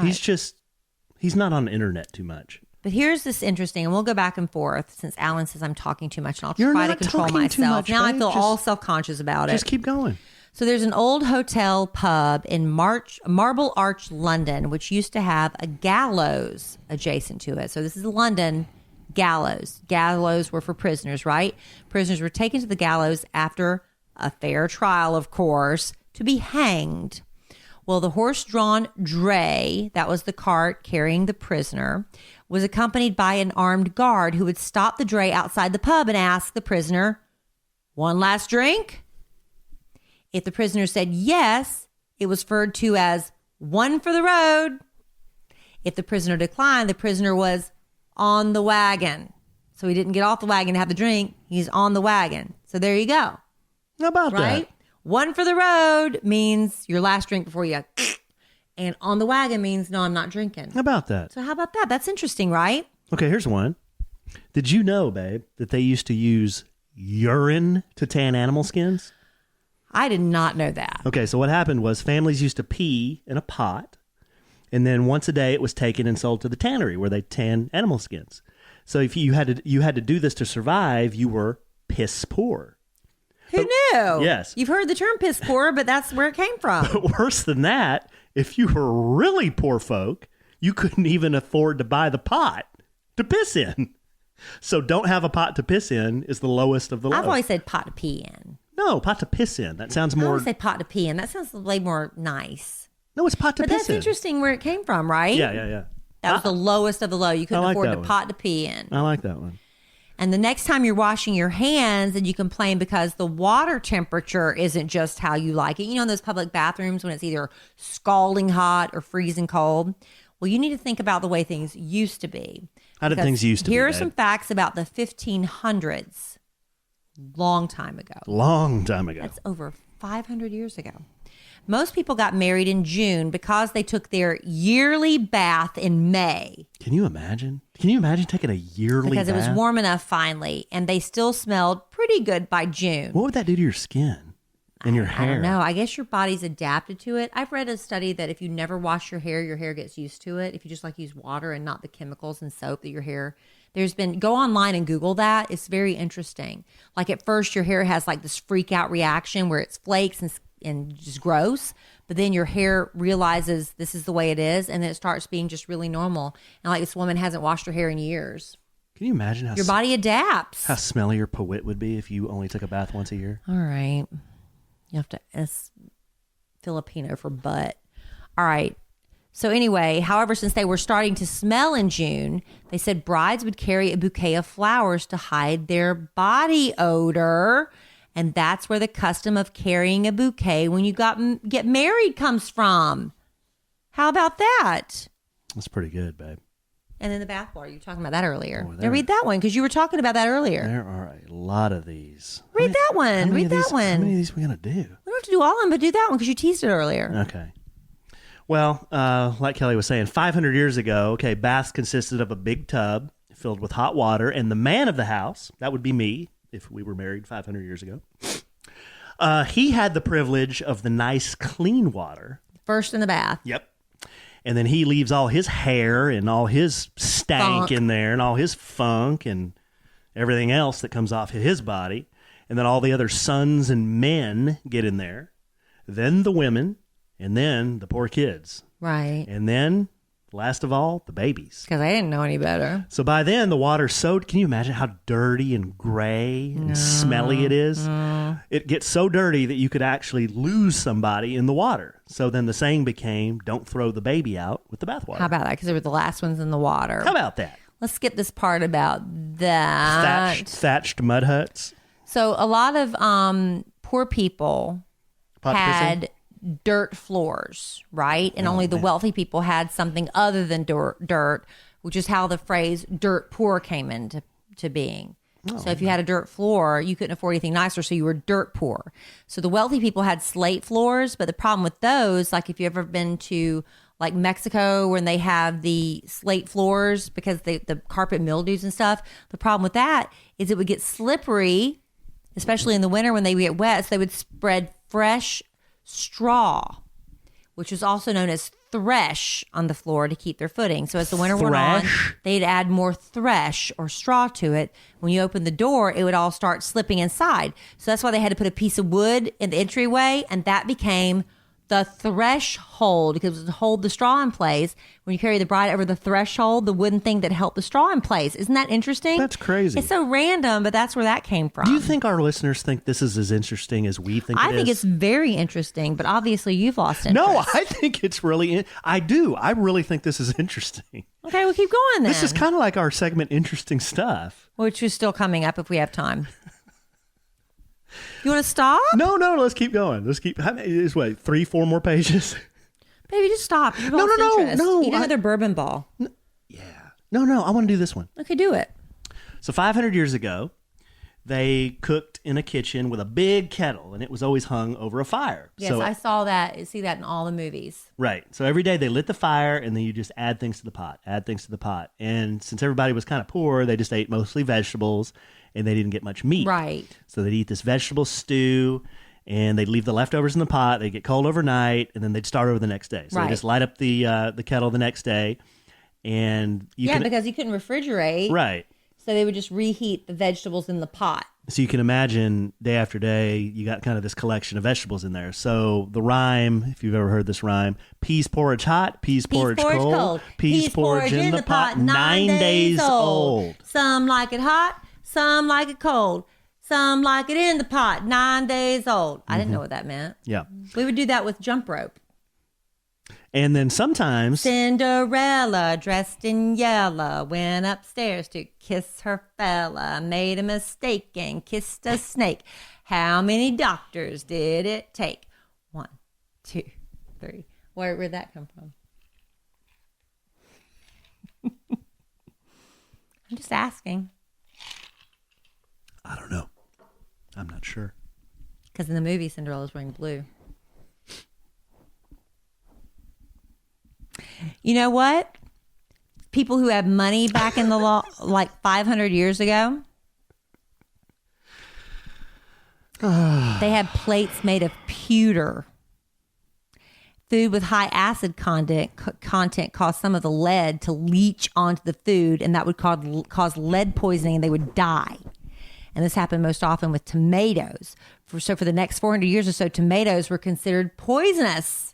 He's not on the internet too much. But here's this interesting, and we'll go back and forth since Alan says I'm talking too much, and I'll try to control myself. Now I feel all self-conscious about it. Just keep going. So there's an old hotel pub in Marble Arch, London, which used to have a gallows adjacent to it. So this is London gallows. Gallows were for prisoners, right? Prisoners were taken to the gallows after a fair trial, of course, to be hanged. Well, the horse-drawn dray, that was the cart carrying the prisoner, was accompanied by an armed guard who would stop the dray outside the pub and ask the prisoner, "One last drink?" If the prisoner said yes, it was referred to as "one for the road." If the prisoner declined, the prisoner was on the wagon. So he didn't get off the wagon to have the drink. He's on the wagon. So there you go. How about Right? that? One for the road means your last drink before you and on the wagon means no, I'm not drinking. How about that? So how about that? That's interesting, right? Okay, here's one. Did you know, babe, that they used to use urine to tan animal skins? I did not know that. Okay, so what happened was families used to pee in a pot, and then once a day it was taken and sold to the tannery where they tan animal skins. So if you had to do this to survive, you were piss poor. Who knew? Yes. You've heard the term piss poor, but that's where it came from. But worse than that, if you were really poor folk, you couldn't even afford to buy the pot to piss in. So don't have a pot to piss in is the lowest of the low. I've always said pot to pee in. No, pot to piss in. That sounds I more. always say pot to pee in. That sounds way more nice. No, it's pot to But piss that's in. interesting where it came from, right? Yeah. That was the lowest of the low. You couldn't I like afford that to one. pot to pee in. I like that one. And the next time you're washing your hands and you complain because the water temperature isn't just how you like it. You know, in those public bathrooms when it's either scalding hot or freezing cold. Well, you need to think about the way things used to be. How did Because things used to be? Here are babe? some facts about the 1500s. Long time ago. Long time ago. That's over 500 years ago. Most people got married in June because they took their yearly bath in May. Can you imagine? Can you imagine taking a yearly Because it was bath? warm enough finally, and they still smelled pretty good by June. What would that do to your skin and your hair? I don't know. I guess your body's adapted to it. I've read a study that if you never wash your hair gets used to it. If you just like use water and not the chemicals and soap that your hair. Go online and Google that. It's very interesting. Like at first your hair has like this freak out reaction where it's flakes and just gross. But then your hair realizes this is the way it is. And then it starts being just really normal. And like this woman hasn't washed her hair in years. Can you imagine Your body adapts. how smelly your pawit would be if you only took a bath once a year? All right. You have to, it's Filipino for butt. All right. So anyway, however, since they were starting to smell in June, they said brides would carry a bouquet of flowers to hide their body odor. And that's where the custom of carrying a bouquet when you get married comes from. How about that? That's pretty good, babe. And then the bathwater, you were talking about that earlier. Boy, Now read that one because you were talking about that earlier. There are a lot of these. Read that How one. many Read of that these- How many one. of these are we going to do? We don't have to do all of them, but do that one because you teased it earlier. Okay. Well, like Kelly was saying, 500 years ago, baths consisted of a big tub filled with hot water, and the man of the house, that would be me if we were married 500 years ago, he had the privilege of the nice, clean water. First in the bath. Yep. And then he leaves all his hair and all his stank Funk. in there and all his funk and everything else that comes off his body. And then all the other sons and men get in there. Then the women, and then the poor kids. Right. And then, last of all, the babies. Because I didn't know any better. So by then, the water's so... Can you imagine how dirty and gray and smelly it is? It gets so dirty that you could actually lose somebody in the water. So then the saying became, don't throw the baby out with the bathwater. How about that? Because they were the last ones in the water. How about that? Let's skip this part about that. Thatched mud huts. So a lot of poor people Pot had dirt floors, right? And only the wealthy people had something other than dirt, which is how the phrase dirt poor came into being. So if you had a dirt floor, you couldn't afford anything nicer, so you were dirt poor. So the wealthy people had slate floors, but the problem with those, like if you've ever been to like Mexico when they have the slate floors because the carpet mildews and stuff, the problem with that is it would get slippery, especially in the winter when they get wet, so they would spread fresh straw, which was also known as thresh on the floor to keep their footing. So as the winter went on, they'd add more thresh or straw to it. When you opened the door, it would all start slipping inside. So that's why they had to put a piece of wood in the entryway, and that became the threshold, because it would hold the straw in place. When you carry the bride over the threshold, the wooden thing that held the straw in place. Isn't that interesting? That's crazy. It's so random, but that's where that came from. Do you think our listeners think this is as interesting as we think it is? I think it's very interesting, but obviously you've lost interest. No, I think it's really, I do. I really think this is interesting. Okay, we'll keep going then. This is kind of like our segment, Interesting Stuff. Which is still coming up if we have time. You want to stop? No, let's keep going. Let's keep, it's what, 3-4 more pages? Baby, just stop. You've lost interest. Eat another bourbon ball. Yeah. No, I want to do this one. Okay, do it. So 500 years ago, they cooked in a kitchen with a big kettle, and it was always hung over a fire. Yes, so, I saw that. See that in all the movies. Right. So every day they lit the fire, and then you just add things to the pot. And since everybody was kind of poor, they just ate mostly vegetables, and they didn't get much meat. Right. So they'd eat this vegetable stew, and they'd leave the leftovers in the pot. They'd get cold overnight, and then they'd start over the next day. So they just light up the kettle the next day, and because you couldn't refrigerate. Right. So they would just reheat the vegetables in the pot. So you can imagine day after day, you got kind of this collection of vegetables in there. So the rhyme, if you've ever heard this rhyme, peas porridge hot, peas porridge cold, peas porridge in the pot, 9 days old. Some like it hot, some like it cold. Some like it in the pot, 9 days old. I didn't know what that meant. Yeah. We would do that with jump rope. And then sometimes Cinderella, dressed in yellow, went upstairs to kiss her fella, made a mistake and kissed a snake. How many doctors did it take? 1, 2, 3. Where'd that come from? I'm just asking. I don't know. I'm not sure. Because in the movie, Cinderella's wearing blue. You know what? People who had money back in the law, like 500 years ago, they had plates made of pewter. Food with high acid content caused some of the lead to leach onto the food, and that would cause lead poisoning, and they would die. And this happened most often with tomatoes. So for the next 400 years or so, tomatoes were considered poisonous.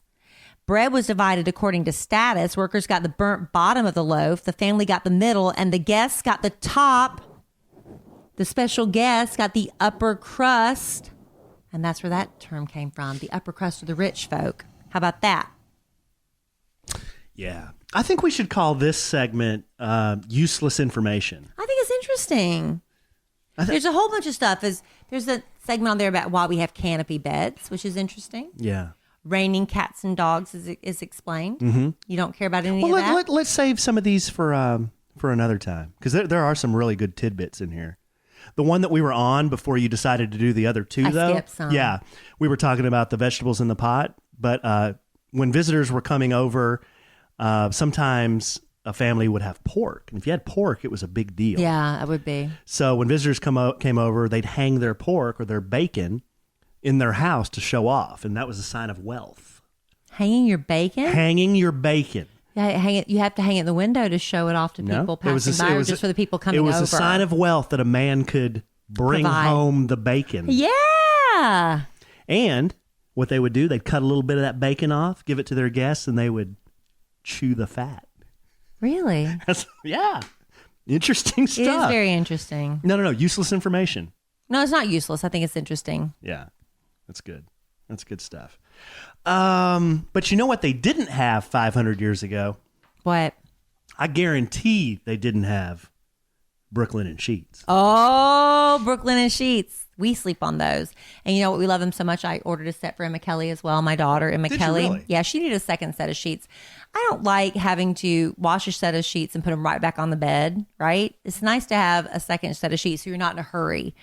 Bread was divided according to status. Workers got the burnt bottom of the loaf. The family got the middle, and the guests got the top. The special guests got the upper crust. And that's where that term came from. The upper crust of the rich folk. How about that? Yeah. I think we should call this segment useless information. I think it's interesting. There's a whole bunch of stuff. There's a segment on there about why we have canopy beds, which is interesting. Yeah. Raining cats and dogs is explained. Mm-hmm. You don't care about any of that? Let's save some of these for another time, because there are some really good tidbits in here. The one that we were on before you decided to do the other two, though. Skipped some. Yeah. We were talking about the vegetables in the pot, but when visitors were coming over, sometimes a family would have pork. And if you had pork, it was a big deal. Yeah, it would be. So when visitors came over, they'd hang their pork or their bacon in their house to show off, and that was a sign of wealth. Hanging your bacon? Hanging your bacon. Yeah, hang it. You have to hang it in the window to show it off to people passing by, or just for the people coming over. It was a sign of wealth that a man could bring home the bacon. Yeah. And what they would do, they'd cut a little bit of that bacon off, give it to their guests, and they would chew the fat. Really? Yeah. Interesting stuff. It is very interesting. No. Useless information. No, it's not useless. I think it's interesting. Yeah. That's good. That's good stuff. But you know what they didn't have 500 years ago? What? I guarantee they didn't have Brooklyn and sheets. Oh, Brooklyn and sheets. We sleep on those. And you know what? We love them so much. I ordered a set for Emma Kellie as well. My daughter, Emma Kellie. Really? Yeah, she needed a second set of sheets. I don't like having to wash a set of sheets and put them right back on the bed, right? It's nice to have a second set of sheets so you're not in a hurry.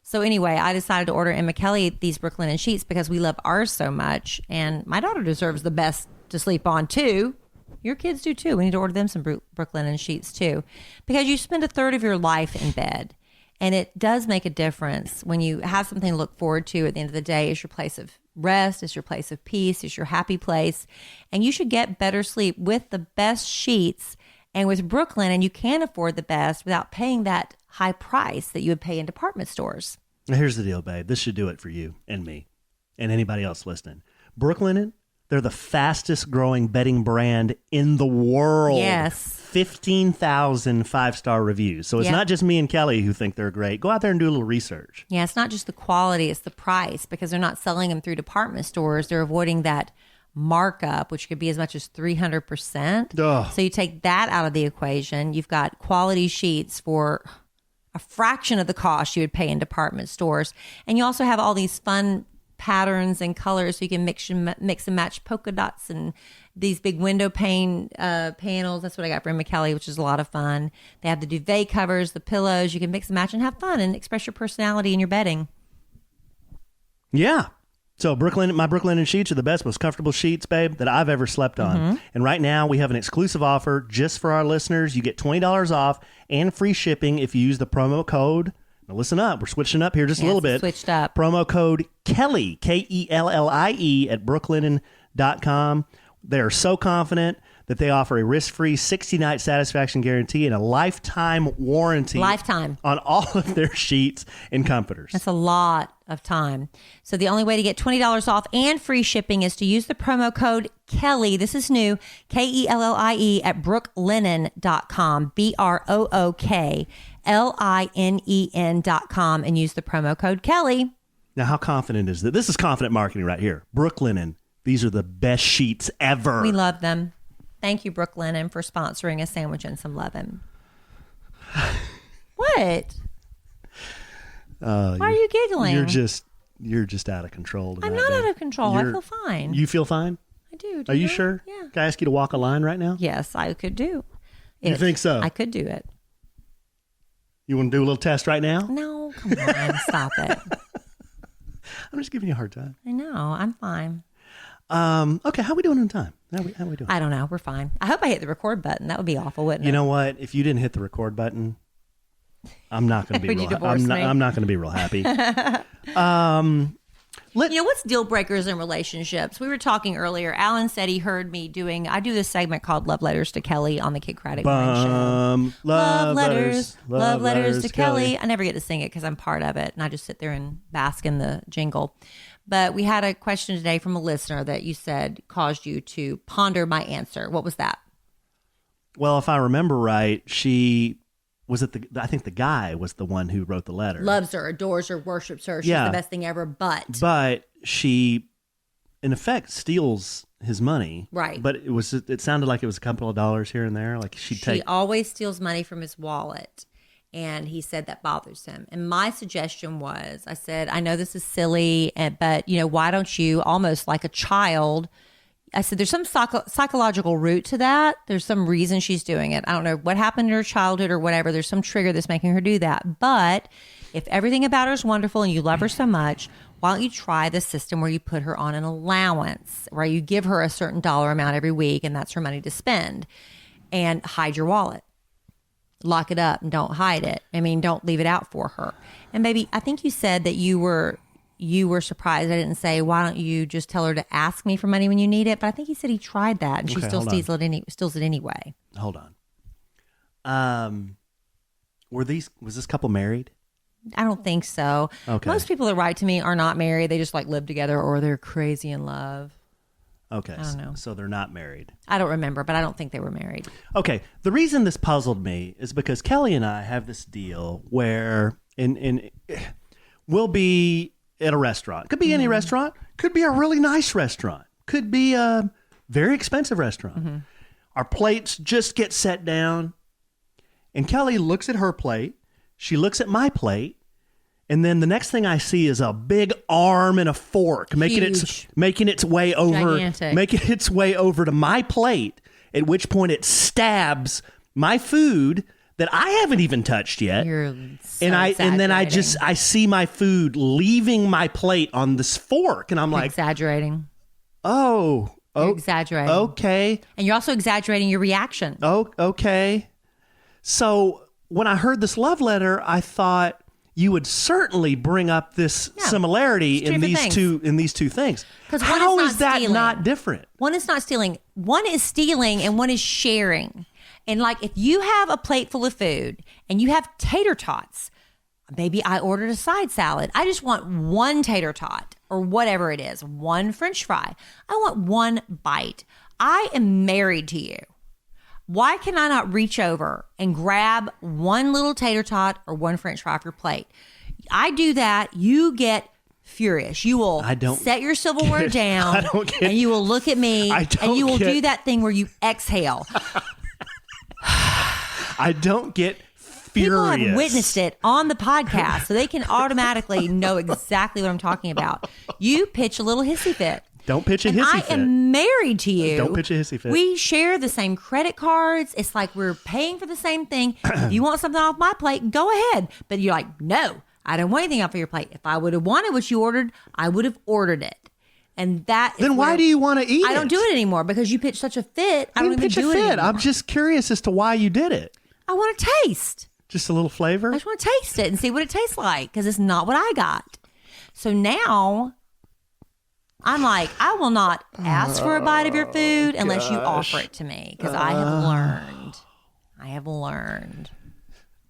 So anyway, I decided to order Emma Kellie these Brooklyn and sheets because we love ours so much. And my daughter deserves the best to sleep on too. Your kids do too. We need to order them some Brooklyn and sheets too. Because you spend a third of your life in bed. And it does make a difference when you have something to look forward to at the end of the day. It's your place of rest. It's your place of peace. It's your happy place. And you should get better sleep with the best sheets and with Brooklyn. And you can afford the best without paying that high price that you would pay in department stores. Now, here's the deal, babe. This should do it for you and me and anybody else listening. Brooklinen They're the fastest growing bedding brand in the world. Yes. 15,000 5-star reviews. So it's not just me and Kelly who think they're great. Go out there and do a little research. Yeah, it's not just the quality, it's the price, because they're not selling them through department stores. They're avoiding that markup, which could be as much as 300%. Ugh. So you take that out of the equation. You've got quality sheets for a fraction of the cost you would pay in department stores. And you also have all these fun patterns and colors, so you can mix and match polka dots and these big window pane panels. That's what I got for Kellie, which is a lot of fun. They have the duvet covers, the pillows. You can mix and match and have fun and express your personality in your bedding. Yeah. So my Brooklinen sheets are the best, most comfortable sheets, babe, that I've ever slept on. Mm-hmm. And right now we have an exclusive offer just for our listeners. You get $20 off and free shipping if you use the promo code. Now listen up. We're switching up here just a little bit. Switched up. Promo code Kellie, Kellie at brooklinen.com. They are so confident that they offer a risk-free 60-night satisfaction guarantee and a lifetime warranty. Lifetime. On all of their sheets and comforters. That's a lot of time. So the only way to get $20 off and free shipping is to use the promo code Kellie. This is new. Kellie at brooklinen.com. BROOKLINEN.com and use the promo code Kellie. Now, how confident is that? This is confident marketing right here. Brooklinen. These are the best sheets ever. We love them. Thank you, Brooklinen, for sponsoring a sandwich and some lovin'. What? Why are you giggling? You're just out of control tonight, I'm not out of control. I feel fine. You feel fine? I do. Are you sure? Yeah. Can I ask you to walk a line right now? Yes, I could do it. You think so? I could do it. You want to do a little test right now? No, come on. Stop it. I'm just giving you a hard time. I know. I'm fine. Okay, how are we doing on time? How are we doing? I don't know. We're fine. I hope I hit the record button. That would be awful, wouldn't it? You know what? If you didn't hit the record button, I'm not going to be Would you divorce me? I'm not going to be real happy. You know, what's deal breakers in relationships? We were talking earlier. Alan said he heard me I do this segment called Love Letters to Kellie on the Kid Craddock Morning Show. Love letters to Kellie. I never get to sing it because I'm part of it, and I just sit there and bask in the jingle. But we had a question today from a listener that you said caused you to ponder my answer. What was that? Well, if I remember right, I think the guy was the one who wrote the letter. Loves her, adores her, worships her. She's the best thing ever, but she, in effect, steals his money. Right. But it sounded like it was a couple of dollars here and there. Like she always steals money from his wallet. And he said that bothers him. And my suggestion was, I said, I know this is silly, but why don't you, almost like a child, I said, there's some psychological root to that. There's some reason she's doing it. I don't know what happened in her childhood or whatever. There's some trigger that's making her do that. But if everything about her is wonderful and you love her so much, why don't you try the system where you put her on an allowance, where you give her a certain dollar amount every week, and that's her money to spend, and hide your wallet. Lock it up and don't hide it. I mean, don't leave it out for her. And baby, I think you said that you were surprised I didn't say, why don't you just tell her to ask me for money when you need it? But I think he said he tried that and she still steals it anyway. Hold on. Was this couple married? I don't think so. Okay. Most people that write to me are not married. They just live together or they're crazy in love. Okay. I don't know. So they're not married. I don't remember, but I don't think they were married. Okay. The reason this puzzled me is because Kellie and I have this deal where we'll be at a restaurant. Could be any restaurant. Could be a really nice restaurant. Could be a very expensive restaurant. Mm-hmm. Our plates just get set down. And Kellie looks at her plate. She looks at my plate. And then the next thing I see is a big arm and a fork making its way over, gigantic. Making its way over to my plate. At which point it stabs my food that I haven't even touched yet. You're so and then I see my food leaving my plate on this fork, and I'm like exaggerating. Oh, you're exaggerating. Okay. And you're also exaggerating your reaction. Oh, okay. So when I heard this love letter, I thought you would certainly bring up this similarity in these two things. How is that not different? One is not stealing. One is stealing and one is sharing. And like if you have a plate full of food and you have tater tots, Maybe I ordered a side salad. I just want one tater tot or whatever it is, one French fry. I want one bite. I am married to you. Why can I not reach over and grab one little tater tot or one French fry off your plate? I do that. You get furious. You will set your silverware down and you will look at me and you will do that thing where you exhale. I don't get furious. People have witnessed it on the podcast, so they can automatically know exactly what I'm talking about. You pitch a little hissy fit. Don't pitch a hissy fit. I am married to you. Don't pitch a hissy fit. We share the same credit cards. It's like we're paying for the same thing. If you want something off my plate, go ahead. But you're like, no, I don't want anything off of your plate. If I would have wanted what you ordered, I would have ordered it. And that is then why do you want to eat it? I don't do it anymore because you pitch such a fit. I don't even do it anymore. I'm just curious as to why you did it. I want to taste. Just a little flavor? I just want to taste it and see what it tastes like because it's not what I got. So now I'm like, I will not ask for a bite of your food unless you offer it to me because I have learned.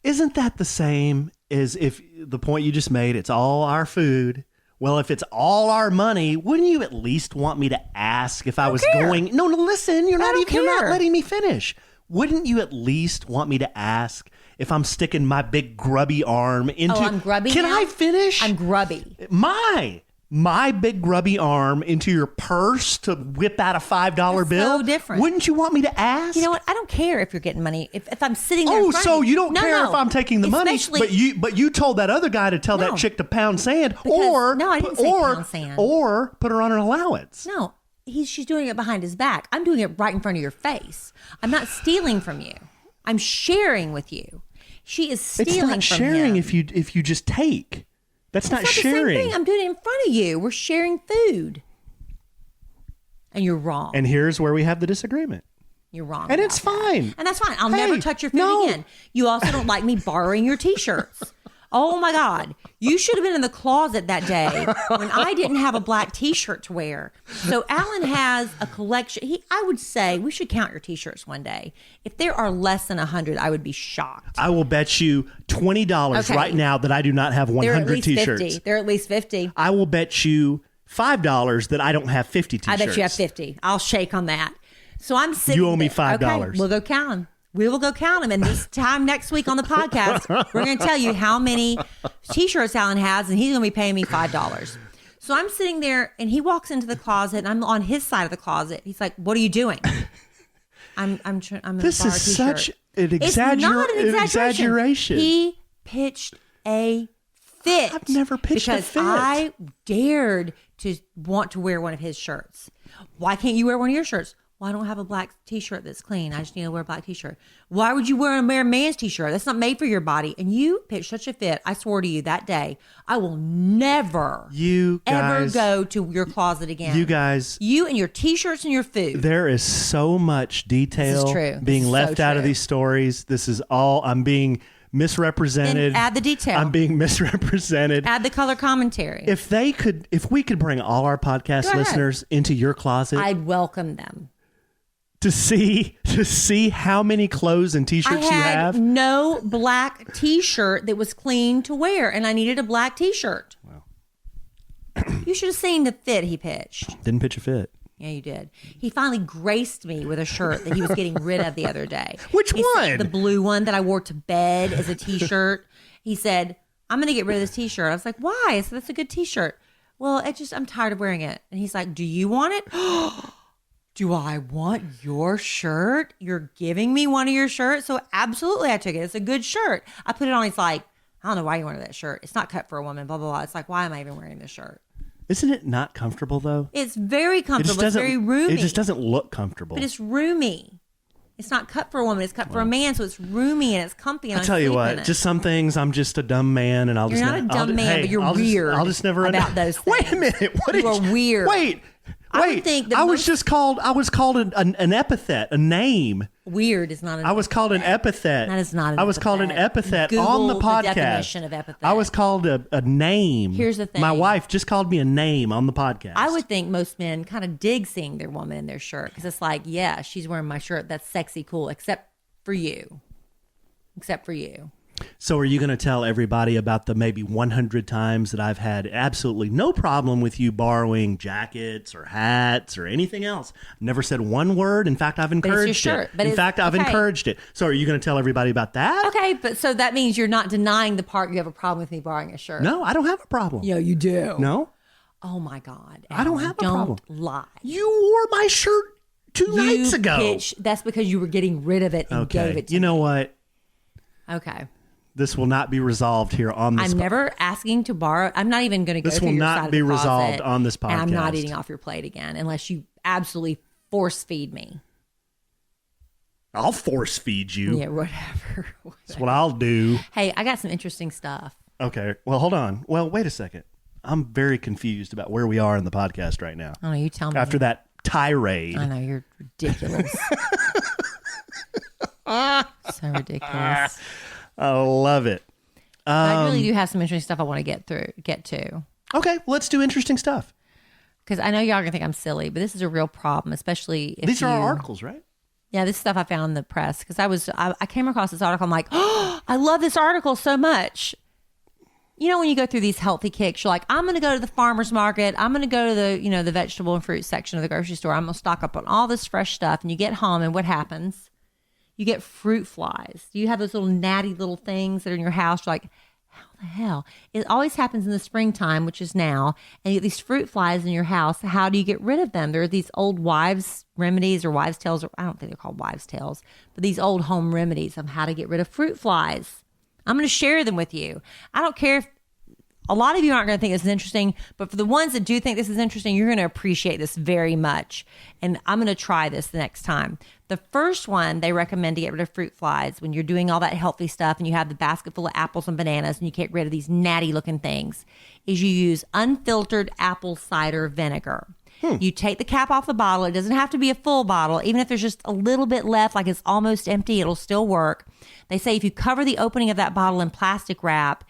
Isn't that the same as if the point you just made, it's all our food? Well, if it's all our money, wouldn't you at least want me to ask if I was going? No, listen, you're not letting me finish. Wouldn't you at least want me to ask if I'm sticking my big grubby arm into? Oh, I'm grubby. Can now? I finish? I'm grubby. My big grubby arm into your purse to whip out a $5 bill. So different. Wouldn't you want me to ask? You know what? I don't care if you're getting money. If I'm sitting there. Oh, so you don't care if I'm taking the money, but you told that other guy to tell that chick to pound sand, I didn't say pound sand, or put her on an allowance. No, she's doing it behind his back. I'm doing it right in front of your face. I'm not stealing from you. I'm sharing with you. She is stealing from him. It's not sharing if you just take. That's not sharing. The same thing. I'm doing it in front of you. We're sharing food. And you're wrong. And here's where we have the disagreement. You're wrong. And it's fine. And that's fine. I'll never touch your food again. You also don't like me borrowing your T-shirts. Oh my God. You should have been in the closet that day when I didn't have a black T-shirt to wear. So Alan has a collection. I would say we should count your T-shirts one day. If there are less than 100, I would be shocked. I will bet you $20 right now that I do not have 100 T-shirts. 50. They're at least 50. I will bet you $5 that I don't have 50 T-shirts. I bet you have 50. I'll shake on that. So I'm sitting You owe me $5. Okay, we'll go count them. We will go count them. And this time next week on the podcast, we're going to tell you how many T-shirts Alan has, and he's going to be paying me $5. So I'm sitting there, and he walks into the closet, and I'm on his side of the closet. He's like, "What are you doing?" I'm going to borrow a This is T-shirt. such an It's not an exaggeration. He pitched a fit. I've never pitched a fit. Because I dared to want to wear one of his shirts. Why can't you wear one of your shirts? Well, I don't have a black T-shirt that's clean. I just need to wear a black T-shirt. Why would you wear a man's T-shirt? That's not made for your body. And you pitched such a fit. I swore to you that day, I will never ever go to your closet again. You and your T-shirts and your food. There is so much detail being left out of these stories. This is all, I'm being misrepresented. Then add the detail. I'm being misrepresented. Add the color commentary. If we could bring all our podcast listeners into your closet, I'd welcome them. To see how many clothes and T-shirts you have. I had no black T-shirt that was clean to wear, and I needed a black T-shirt. Wow. You should have seen the fit he pitched. Didn't pitch a fit. Yeah, you did. He finally graced me with a shirt that he was getting rid of the other day. Which one? The blue one that I wore to bed as a T-shirt. He said, "I'm going to get rid of this T-shirt." I was like, "Why?" I said, "That's a good T-shirt." "Well, I'm tired of wearing it." And he's like, "Do you want it?" "Do I want your shirt? You're giving me one of your shirts?" So absolutely I took it. It's a good shirt. I put it on. He's like, "I don't know why you wanted that shirt. It's not cut for a woman, blah, blah, blah." It's like, why am I even wearing this shirt? Isn't it not comfortable though? It's very comfortable. It's very roomy. It just doesn't look comfortable. But it's roomy. It's not cut for a woman. It's cut for a man. So it's roomy and it's comfy. And I tell you what, just some things I'm just a dumb man, and You're not a dumb man, but you're weird. I'll just never about those things. Wait a minute. You are weird. Wait. I was called an epithet, a name. Weird is not an I was called an epithet. That is not an I was called an epithet Google on the podcast. The definition of epithet. I was called a name. Here's the thing. My wife just called me a name on the podcast. I would think most men kind of dig seeing their woman in their shirt because it's like, yeah, she's wearing my shirt. That's sexy, cool, except for you. So are you going to tell everybody about the maybe 100 times that I've had absolutely no problem with you borrowing jackets or hats or anything else? Never said one word. In fact, I've encouraged it. In fact, I've encouraged it. So are you going to tell everybody about that? Okay, but so that means you're not denying the part you have a problem with me borrowing a shirt. No, I don't have a problem. Yeah, you do. No? Oh my God. I don't have a problem. Don't lie. You wore my shirt two nights ago. That's because you were getting rid of it and gave it to me. You know what? Okay. This will not be resolved here on this. I'm never asking to borrow. I'm not even going to go through your side of the closet. This will not be resolved on this podcast. And I'm not eating off your plate again unless you absolutely force feed me. I'll force feed you. Yeah, whatever. That's what I'll do. Hey, I got some interesting stuff. Okay. Well, hold on. Well, wait a second. I'm very confused about where we are in the podcast right now. Oh, you tell me. After that tirade. I know, you're ridiculous. So ridiculous. I love it. I really do have some interesting stuff I want to get to. Okay, let's do interesting stuff. Because I know y'all are going to think I'm silly, but this is a real problem, especially if These are our articles, right? Yeah, this stuff I found in the press. Because I came across this article. I'm like, oh, I love this article so much. You know, when you go through these healthy kicks, you're like, I'm going to go to the farmer's market. I'm going to go to the vegetable and fruit section of the grocery store. I'm going to stock up on all this fresh stuff. And you get home, and what happens? You get fruit flies. You have those little natty little things that are in your house. You're like, how the hell? It always happens in the springtime, which is now. And you get these fruit flies in your house. How do you get rid of them? There are these old wives' remedies or wives' tales. Or I don't think they're called wives' tales. But these old home remedies of how to get rid of fruit flies. I'm going to share them with you. I don't care if a lot of you aren't going to think this is interesting, but for the ones that do think this is interesting, you're going to appreciate this very much. And I'm going to try this the next time. The first one they recommend to get rid of fruit flies when you're doing all that healthy stuff and you have the basket full of apples and bananas and you get rid of these natty looking things is you use unfiltered apple cider vinegar. You take the cap off the bottle. It doesn't have to be a full bottle. Even if there's just a little bit left, like it's almost empty, it'll still work. They say if you cover the opening of that bottle in plastic wrap,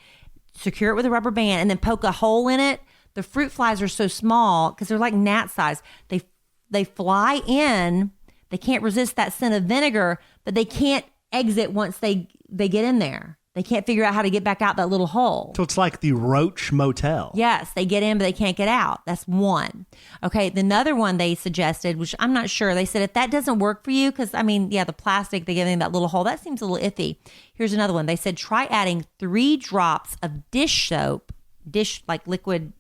secure it with a rubber band, and then poke a hole in it, the fruit flies are so small because they're like gnat size. They fly in. They can't resist that scent of vinegar, but they can't exit once they get in there. They can't figure out how to get back out that little hole. So it's like the Roach Motel. Yes, they get in, but they can't get out. That's one. Okay, the another one they suggested, which I'm not sure. They said if that doesn't work for you, because, the plastic, they get in that little hole, that seems a little iffy. Here's another one. They said try adding 3 drops of dish soap, like liquid,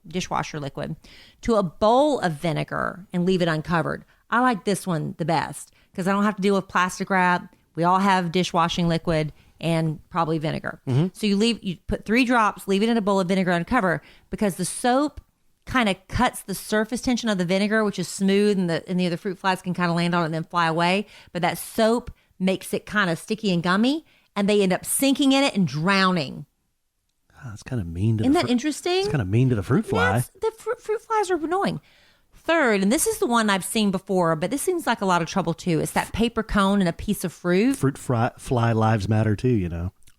dishwasher liquid, to a bowl of vinegar and leave it uncovered. I like this one the best because I don't have to deal with plastic wrap. We all have dishwashing liquid and probably vinegar. So you put 3 drops, leave it in a bowl of vinegar uncover because the soap kind of cuts the surface tension of the vinegar, which is smooth, and the other fruit flies can kind of land on it and then fly away. But that soap makes it kind of sticky and gummy, and they end up sinking in it and drowning. Oh, that's kind of mean to Isn't that interesting? It's kind of mean to the fruit fly. The fruit flies are annoying. Third, and this is the one I've seen before, but this seems like a lot of trouble too. It's that paper cone and a piece of fruit. Fly lives matter too,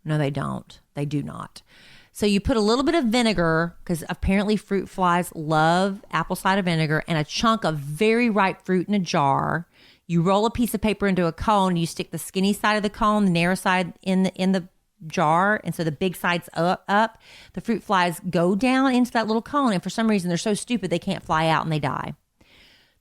No, they don't. They do not. So you put a little bit of vinegar, because apparently fruit flies love apple cider vinegar, and a chunk of very ripe fruit in a jar. You roll a piece of paper into a cone. You stick the skinny side of the cone, the narrow side in the jar, and so the big side's up. The fruit flies go down into that little cone, and for some reason they're so stupid they can't fly out and they die.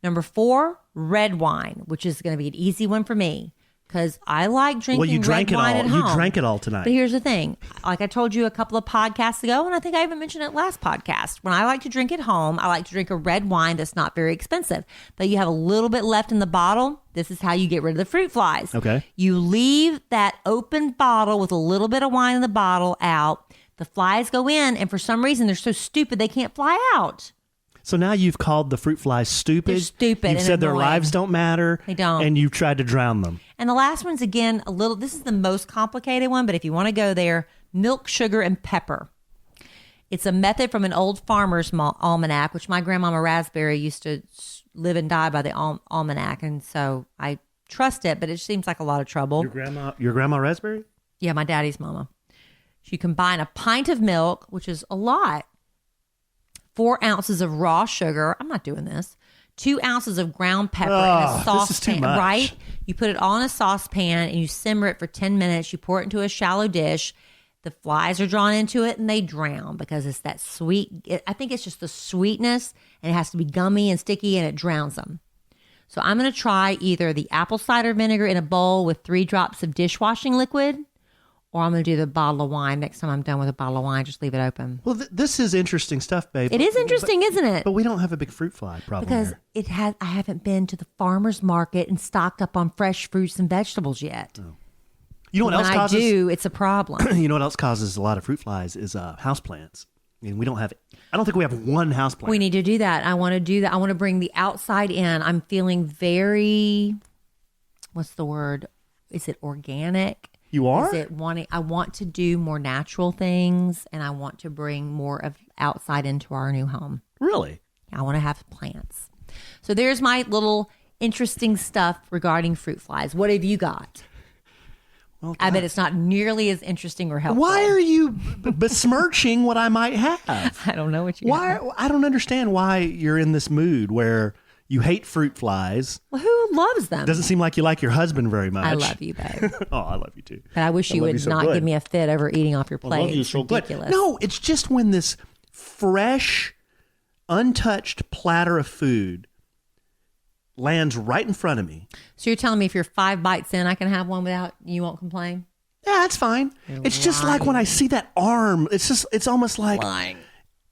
Number 4, red wine, which is going to be an easy one for me because I like drinking red wine at home. You drank it all tonight. But here's the thing. Like I told you a couple of podcasts ago, and I think I even mentioned it last podcast, when I like to drink at home, I like to drink a red wine that's not very expensive. But you have a little bit left in the bottle. This is how you get rid of the fruit flies. Okay. You leave that open bottle with a little bit of wine in the bottle out. The flies go in, and for some reason, they're so stupid they can't fly out. So now you've called the fruit flies stupid. They're stupid. You've said their lives don't matter. They don't. And you've tried to drown them. And the last one's, again, this is the most complicated one, but if you want to go there, milk, sugar, and pepper. It's a method from an old farmer's almanac, which my grandmama Raspberry used to live and die by the almanac. And so I trust it, but it seems like a lot of trouble. Your grandma Raspberry? Yeah, my daddy's mama. You combine a pint of milk, which is a lot, 4 ounces of raw sugar. I'm not doing this. 2 ounces of ground pepper in Oh, a this is too saucepan, much. right? You put it all in a saucepan and you simmer it for 10 minutes. You pour it into a shallow dish. The flies are drawn into it and they drown because it's that sweet. I think it's just the sweetness, and it has to be gummy and sticky, and it drowns them. So I'm going to try either the apple cider vinegar in a bowl with 3 drops of dishwashing liquid, or I'm going to do the bottle of wine. Next time I'm done with a bottle of wine, just leave it open. Well, this is interesting stuff, babe. It is interesting, isn't it? But we don't have a big fruit fly problem Because here. I haven't been to the farmer's market and stocked up on fresh fruits and vegetables yet. Oh. You know what When else I causes? do, it's a problem. You know what else causes a lot of fruit flies is houseplants. And we don't have. I don't think we have one houseplant. We need to do that. I want to do that. I want to bring the outside in. I'm feeling very, what's the word? Is it organic? You are? Is it wanting? I want to do more natural things, and I want to bring more of outside into our new home. Really? I want to have plants. So there's my little interesting stuff regarding fruit flies. What have you got? Well, I bet it's not nearly as interesting or helpful. why are you besmirching what I might have? I don't know what you Why? I don't understand why you're in this mood where you hate fruit flies. Well, who loves them? Doesn't seem like you like your husband very much. I love you, babe. Oh, I love you too. But I wish you love would you so not good. give me a fit over eating off your plate. I love you It's so good. ridiculous. No, it's just when this fresh, untouched platter of food lands right in front of me. So you're telling me if you're 5 bites in, I can have one without you won't complain? Yeah, it's fine. It's just like when I see that arm. It's almost like Lying.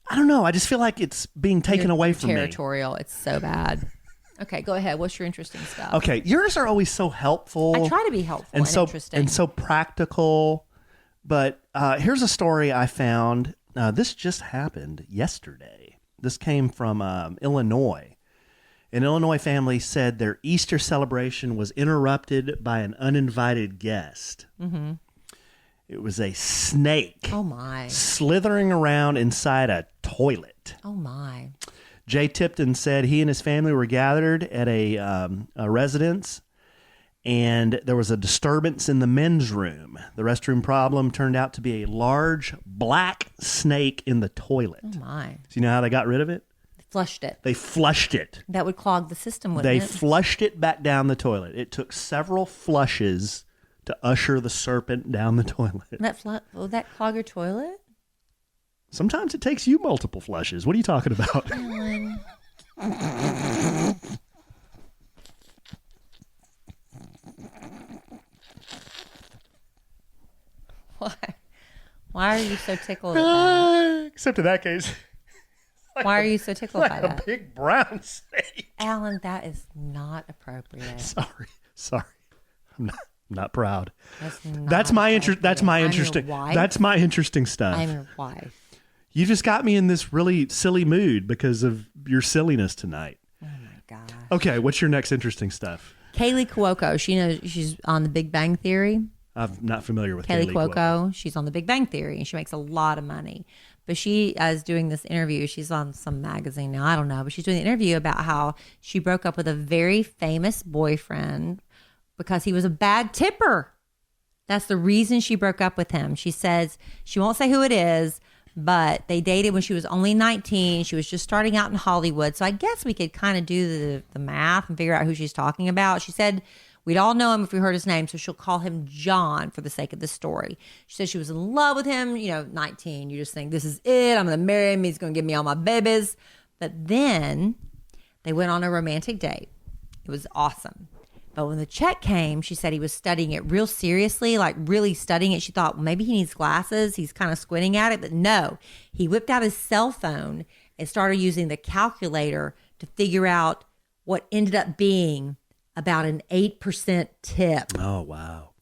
I don't know. I just feel like it's being taken away from me. Territorial. It's so bad. Okay, go ahead. What's your interesting stuff? Okay, yours are always so helpful. I try to be helpful and interesting. and so practical. But here's a story I found. This just happened yesterday. This came from Illinois. An Illinois family said their Easter celebration was interrupted by an uninvited guest. Mm-hmm. It was a snake. Oh, my. Slithering around inside a toilet. Oh, my. Jay Tipton said he and his family were gathered at a residence, and there was a disturbance in the men's room. The restroom problem turned out to be a large black snake in the toilet. Oh, my. So you know how they got rid of it? Flushed it. They flushed it. That would clog the system, wouldn't They it? flushed it back down the toilet. It took several flushes to usher the serpent down the toilet. Will that clog your toilet? Sometimes it takes you multiple flushes. What are you talking about? Why are you so tickled at that? Except in that case. Why are you so tickled by Like that? a big brown snake. Alan, that is not appropriate. Sorry. I'm not proud. Not That's my interest. That's my I'm your interesting. wife. That's my interesting stuff. I'm your wife. You just got me in this really silly mood because of your silliness tonight. Oh my gosh. Okay, what's your next interesting stuff? Kaylee Cuoco, she's on The Big Bang Theory. I'm not familiar with Kaylee Cuoco. Cuoco, she's on The Big Bang Theory, and she makes a lot of money. But she is doing this interview. She's on some magazine now. I don't know. But she's doing the interview about how she broke up with a very famous boyfriend because he was a bad tipper. That's the reason she broke up with him. She says she won't say who it is, but they dated when she was only 19. She was just starting out in Hollywood. So I guess we could kind of do the math and figure out who she's talking about. She said we'd all know him if we heard his name, so she'll call him John for the sake of the story. She said she was in love with him, 19. You just think, this is it. I'm going to marry him. He's going to give me all my babies. But then they went on a romantic date. It was awesome. But when the check came, she said he was studying it real seriously, like really studying it. She thought, well, maybe he needs glasses. He's kind of squinting at it. But no, he whipped out his cell phone and started using the calculator to figure out what ended up being about an 8% tip. Oh, wow.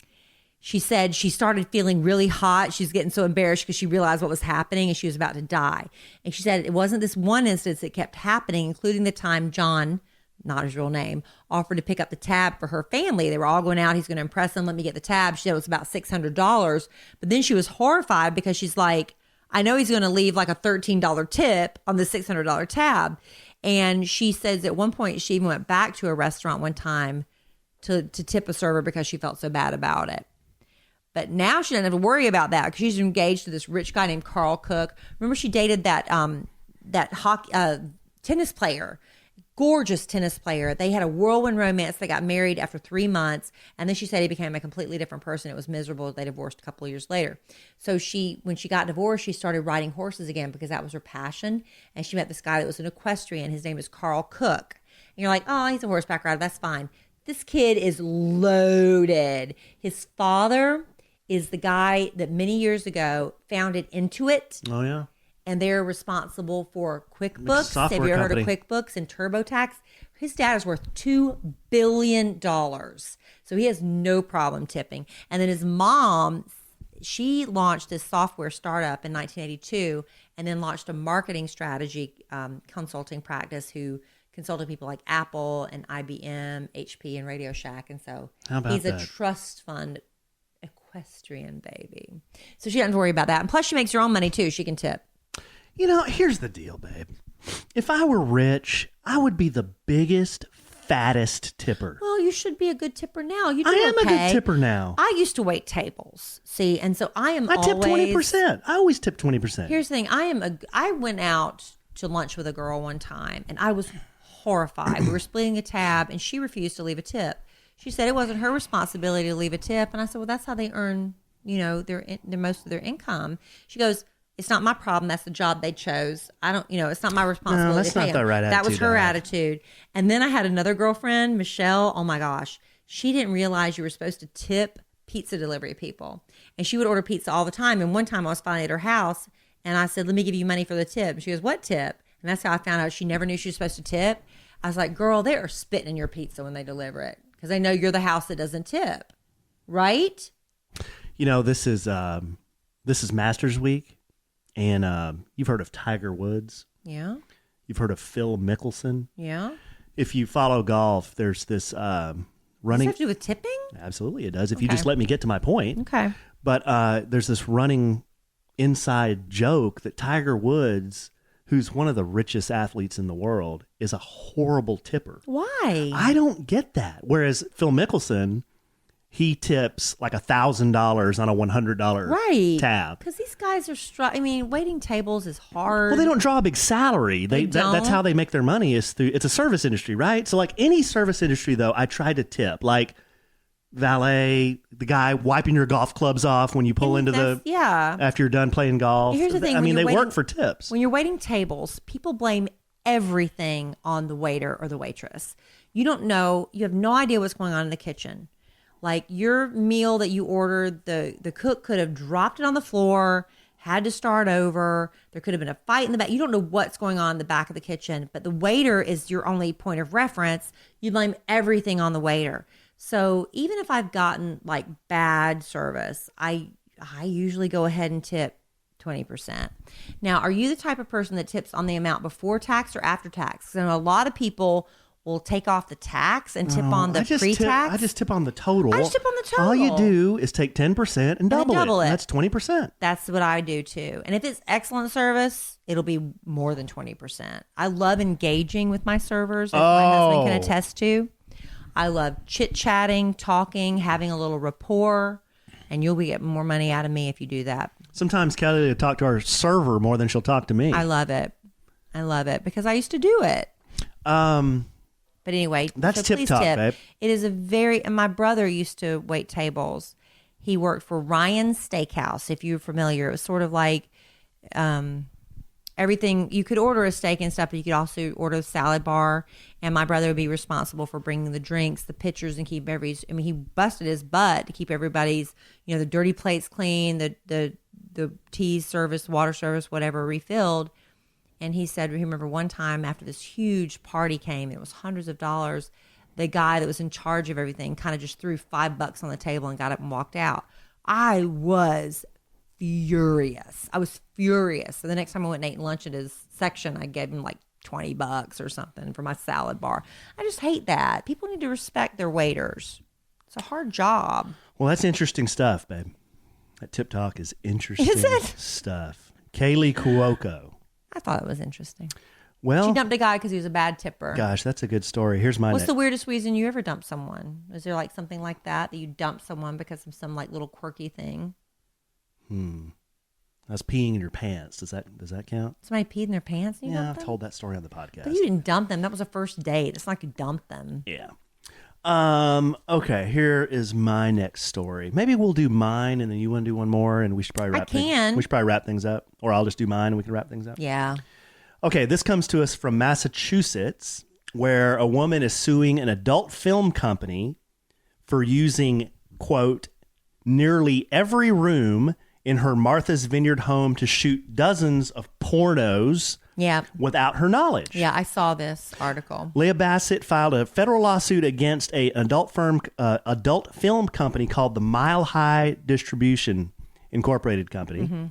She said she started feeling really hot. She was getting so embarrassed because she realized what was happening and she was about to die. And she said it wasn't this one instance that kept happening, including the time John, not his real name, offered to pick up the tab for her family. They were all going out. He's going to impress them. Let me get the tab. She said it was about $600. But then she was horrified because she's like, I know he's going to leave like a $13 tip on the $600 tab. And she says at one point she even went back to a restaurant one time to tip a server because she felt so bad about it. But now she doesn't have to worry about that because she's engaged to this rich guy named Carl Cook. Remember she dated that hockey tennis player gorgeous tennis player. They had a whirlwind romance. They got married after 3 months. And then she said he became a completely different person. It was miserable. They divorced a couple of years later. So when she got divorced, she started riding horses again because that was her passion. And she met this guy that was an equestrian. His name is Carl Cook. And you're like, oh, he's a horseback rider. That's fine. This kid is loaded. His father is the guy that many years ago founded Intuit. Oh, yeah. And they're responsible for QuickBooks. Have you ever heard of QuickBooks and TurboTax? His dad is worth $2 billion. So he has no problem tipping. And then his mom, she launched this software startup in 1982 and then launched a marketing strategy consulting practice who consulted people like Apple and IBM, HP, and Radio Shack. And so he's a trust fund equestrian baby. So she doesn't have to worry about that. And plus she makes her own money too. She can tip. You know, here's the deal, babe. If I were rich, I would be the biggest, fattest tipper. Well, you should be a good tipper now. You do I am okay. a good tipper now. I used to wait tables. See, and so I tip 20%. I always tip 20%. Here's the thing. I went out to lunch with a girl one time, and I was horrified. We were splitting a tab, and she refused to leave a tip. She said it wasn't her responsibility to leave a tip, and I said, well, that's how they earn, their most of their income. She goes, it's not my problem. That's the job they chose. I don't, it's not my responsibility. No, that's not the right attitude. That was her attitude. And then I had another girlfriend, Michelle. Oh my gosh. She didn't realize you were supposed to tip pizza delivery people. And she would order pizza all the time. And one time I was finally at her house and I said, let me give you money for the tip. And she goes, what tip? And that's how I found out she never knew she was supposed to tip. I was like, girl, they are spitting in your pizza when they deliver it because they know you're the house that doesn't tip. Right? This is Masters Week. And you've heard of Tiger Woods. Yeah. You've heard of Phil Mickelson. Yeah. If you follow golf, there's this running. Does it have to do with tipping? Absolutely, it does. If you just let me get to my point. Okay. But there's this running inside joke that Tiger Woods, who's one of the richest athletes in the world, is a horrible tipper. Why? I don't get that. Whereas Phil Mickelson, he tips like $1,000 on a $100 tab. Because these guys are waiting tables is hard. Well, they don't draw a big salary. That's how they make their money is through. It's a service industry, right? So like any service industry, though, I try to tip. Like valet, the guy wiping your golf clubs off when you pull into after you're done playing golf. Here's the thing. They work for tips. When you're waiting tables, people blame everything on the waiter or the waitress. You don't know. You have no idea what's going on in the kitchen. Like your meal that you ordered, the cook could have dropped it on the floor, had to start over. There could have been a fight in the back. You don't know what's going on in the back of the kitchen, but the waiter is your only point of reference. You blame everything on the waiter. So even if I've gotten like bad service, I usually go ahead and tip 20%. Now, are you the type of person that tips on the amount before tax or after tax? Because I know a lot of people will take off the tax and tip on the pre-tax. I just tip on the total. I just tip on the total. All you do is take 10% and double it. That's 20%. That's what I do too. And if it's excellent service, it'll be more than 20%. I love engaging with my servers, as my husband can attest to. I love chit-chatting, talking, having a little rapport, and you'll get more money out of me if you do that. Sometimes Kelly will talk to our server more than she'll talk to me. I love it. Because I used to do it. But anyway, that's so tip top, babe. It is and my brother used to wait tables. He worked for Ryan's Steakhouse, if you're familiar. It was sort of like everything. You could order a steak and stuff, but you could also order a salad bar. And my brother would be responsible for bringing the drinks, the pitchers, and keep he busted his butt to keep everybody's, the dirty plates clean, the teas service, water service, whatever, refilled. And he said, remember one time after this huge party came, it was hundreds of dollars, the guy that was in charge of everything kind of just threw $5 on the table and got up and walked out. I was furious. So the next time I went and ate lunch at his section, I gave him like $20 or something for my salad bar. I just hate that. People need to respect their waiters. It's a hard job. Well, that's interesting stuff, babe. That tip talk is interesting stuff. Kaylee Cuoco. I thought it was interesting. Well, she dumped a guy because he was a bad tipper. Gosh, that's a good story. Here's my. What's the weirdest reason you ever dumped someone? Is there like something like that you dumped someone because of some like little quirky thing? I was peeing in your pants. Does that count? Somebody peed in their pants? And you Yeah, dumped I've them? told that story on the podcast. But you didn't dump them. That was a first date. It's not like you dumped them. Yeah. Okay, here is my next story. Maybe we'll do mine and then you want to do one more and we should probably we should probably wrap things up. Or I'll just do mine and we can wrap things up. Yeah. Okay, this comes to us from Massachusetts, where a woman is suing an adult film company for using, quote, nearly every room in her Martha's Vineyard home to shoot dozens of pornos without her knowledge. Yeah, I saw this article. Leah Bassett filed a federal lawsuit against a adult film company called the Mile High Distribution Incorporated Company.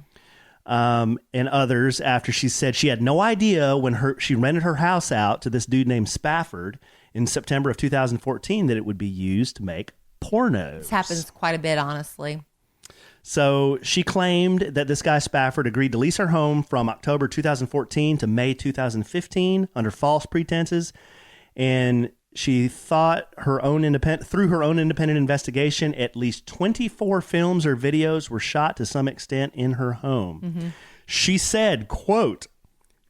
And others after she said she had no idea when she rented her house out to this dude named Spafford in September of 2014 that it would be used to make pornos. This happens quite a bit, honestly. So she claimed that this guy Spafford agreed to lease her home from October 2014 to May 2015 under false pretenses. And she thought through her own independent investigation, at least 24 films or videos were shot to some extent in her home. She said, quote,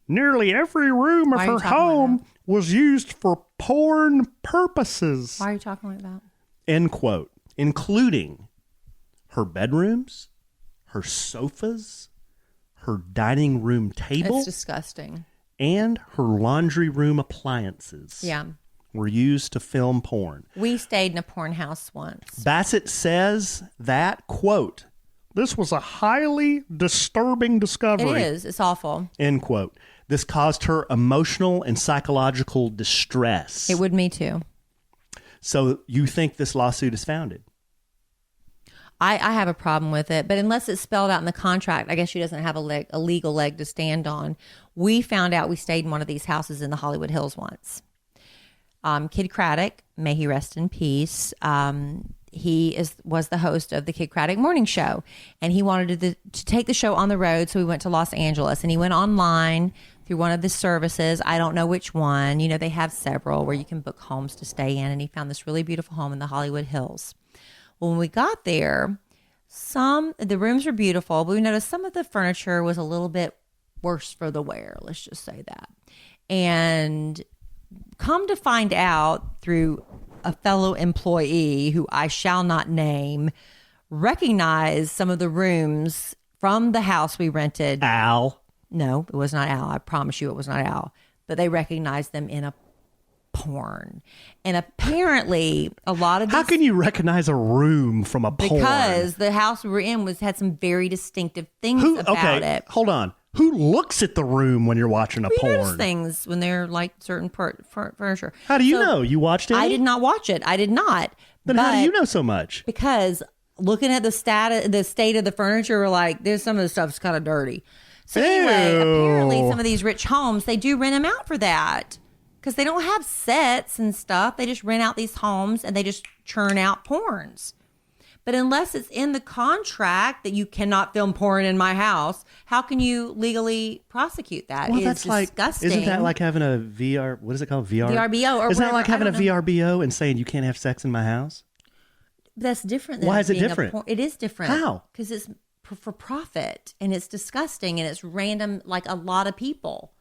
nearly every room of her home was used for porn purposes. Why are you talking like that? End quote. Including her bedrooms, her sofas, her dining room table. It's disgusting. And her laundry room appliances. Yeah. Were used to film porn. We stayed in a porn house once. Bassett says that, quote, this was a highly disturbing discovery. It is. It's awful. End quote. This caused her emotional and psychological distress. It would me too. So you think this lawsuit is founded? I have a problem with it, but unless it's spelled out in the contract, I guess she doesn't have a legal leg to stand on. We found out we stayed in one of these houses in the Hollywood Hills once. Kid Craddock, may he rest in peace. He was the host of the Kid Craddock Morning Show, and he wanted to take the show on the road, so we went to Los Angeles, and he went online through one of the services. I don't know which one. You know, they have several where you can book homes to stay in, and he found this really beautiful home in the Hollywood Hills. Well, when we got there, the rooms were beautiful, but we noticed some of the furniture was a little bit worse for the wear. Let's just say that. And come to find out through a fellow employee who I shall not name, recognized some of the rooms from the house we rented. Al? No, it was not Al. I promise you it was not Al. But they recognized them in a porn. And apparently a lot of these, how can you recognize a room from a porn? Because the house we were in had some very distinctive things about it. Hold on. Who looks at the room when you're watching a porn? Notice things when they're like certain furniture. How do you know? You watched it? I did not watch it. I did not. Then how do you know so much? Because looking at the state of the furniture, we're like, there's some of the stuff's kind of dirty. So anyway, apparently some of these rich homes, they do rent them out for that. Because they don't have sets and stuff. They just rent out these homes and they just churn out porns. But unless it's in the contract that you cannot film porn in my house, how can you legally prosecute that? Well, it's disgusting. Isn't that like having a VR? What is it called? VRBO or Isn't that whatever, like having a VRBO and saying you can't have sex in my house? That's different. Than Why is it being different? It is different. How? Because it's for profit and it's disgusting and it's random, like a lot of people.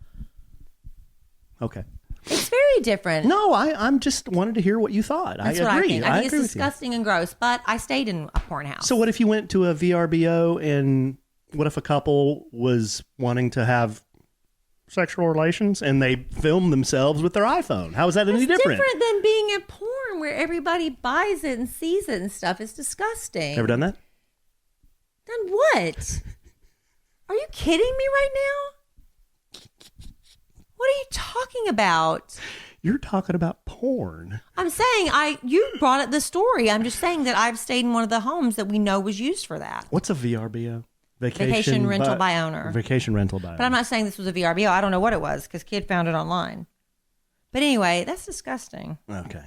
Okay. It's very different. No, I'm just wanted to hear what you thought. That's I what agree. I think. I think agree it's disgusting and gross, but I stayed in a porn house. So what if you went to a VRBO and what if a couple was wanting to have sexual relations and they filmed themselves with their iPhone? How is that any different? It's different than being in porn where everybody buys it and sees it and stuff. It's disgusting. Ever done that? Done what? Are you kidding me right now? What are you talking about? You're talking about porn. I'm saying you brought up the story. I'm just saying that I've stayed in one of the homes that we know was used for that. What's a VRBO? Vacation rental by owner. Vacation rental by owner. But I'm not saying this was a VRBO. I don't know what it was because kid found it online. But anyway, that's disgusting. Okay.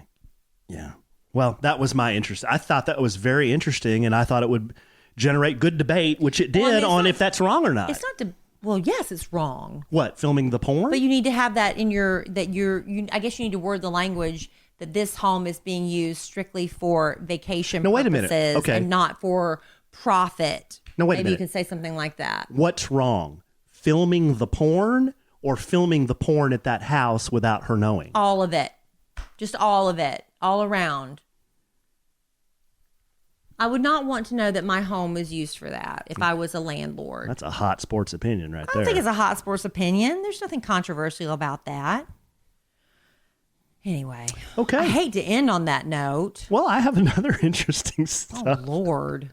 Yeah. Well, that was my interest. I thought that was very interesting, and I thought it would generate good debate, which it did if that's wrong or not. It's not. Well, yes, it's wrong. What, filming the porn? But you need to have that in I guess you need to word the language that this home is being used strictly for vacation purposes Okay. and not for profit. No, wait a Maybe you minute. could say something like that. What's wrong? Filming the porn or filming the porn at that house without her knowing? All of it. Just all of it. All around. I would not want to know that my home was used for that if I was a landlord. That's a hot sports opinion right I there. don't think it's a hot sports opinion. There's nothing controversial about that. Anyway. Okay. I hate to end on that note. Well, I have another interesting Oh, stuff. Lord.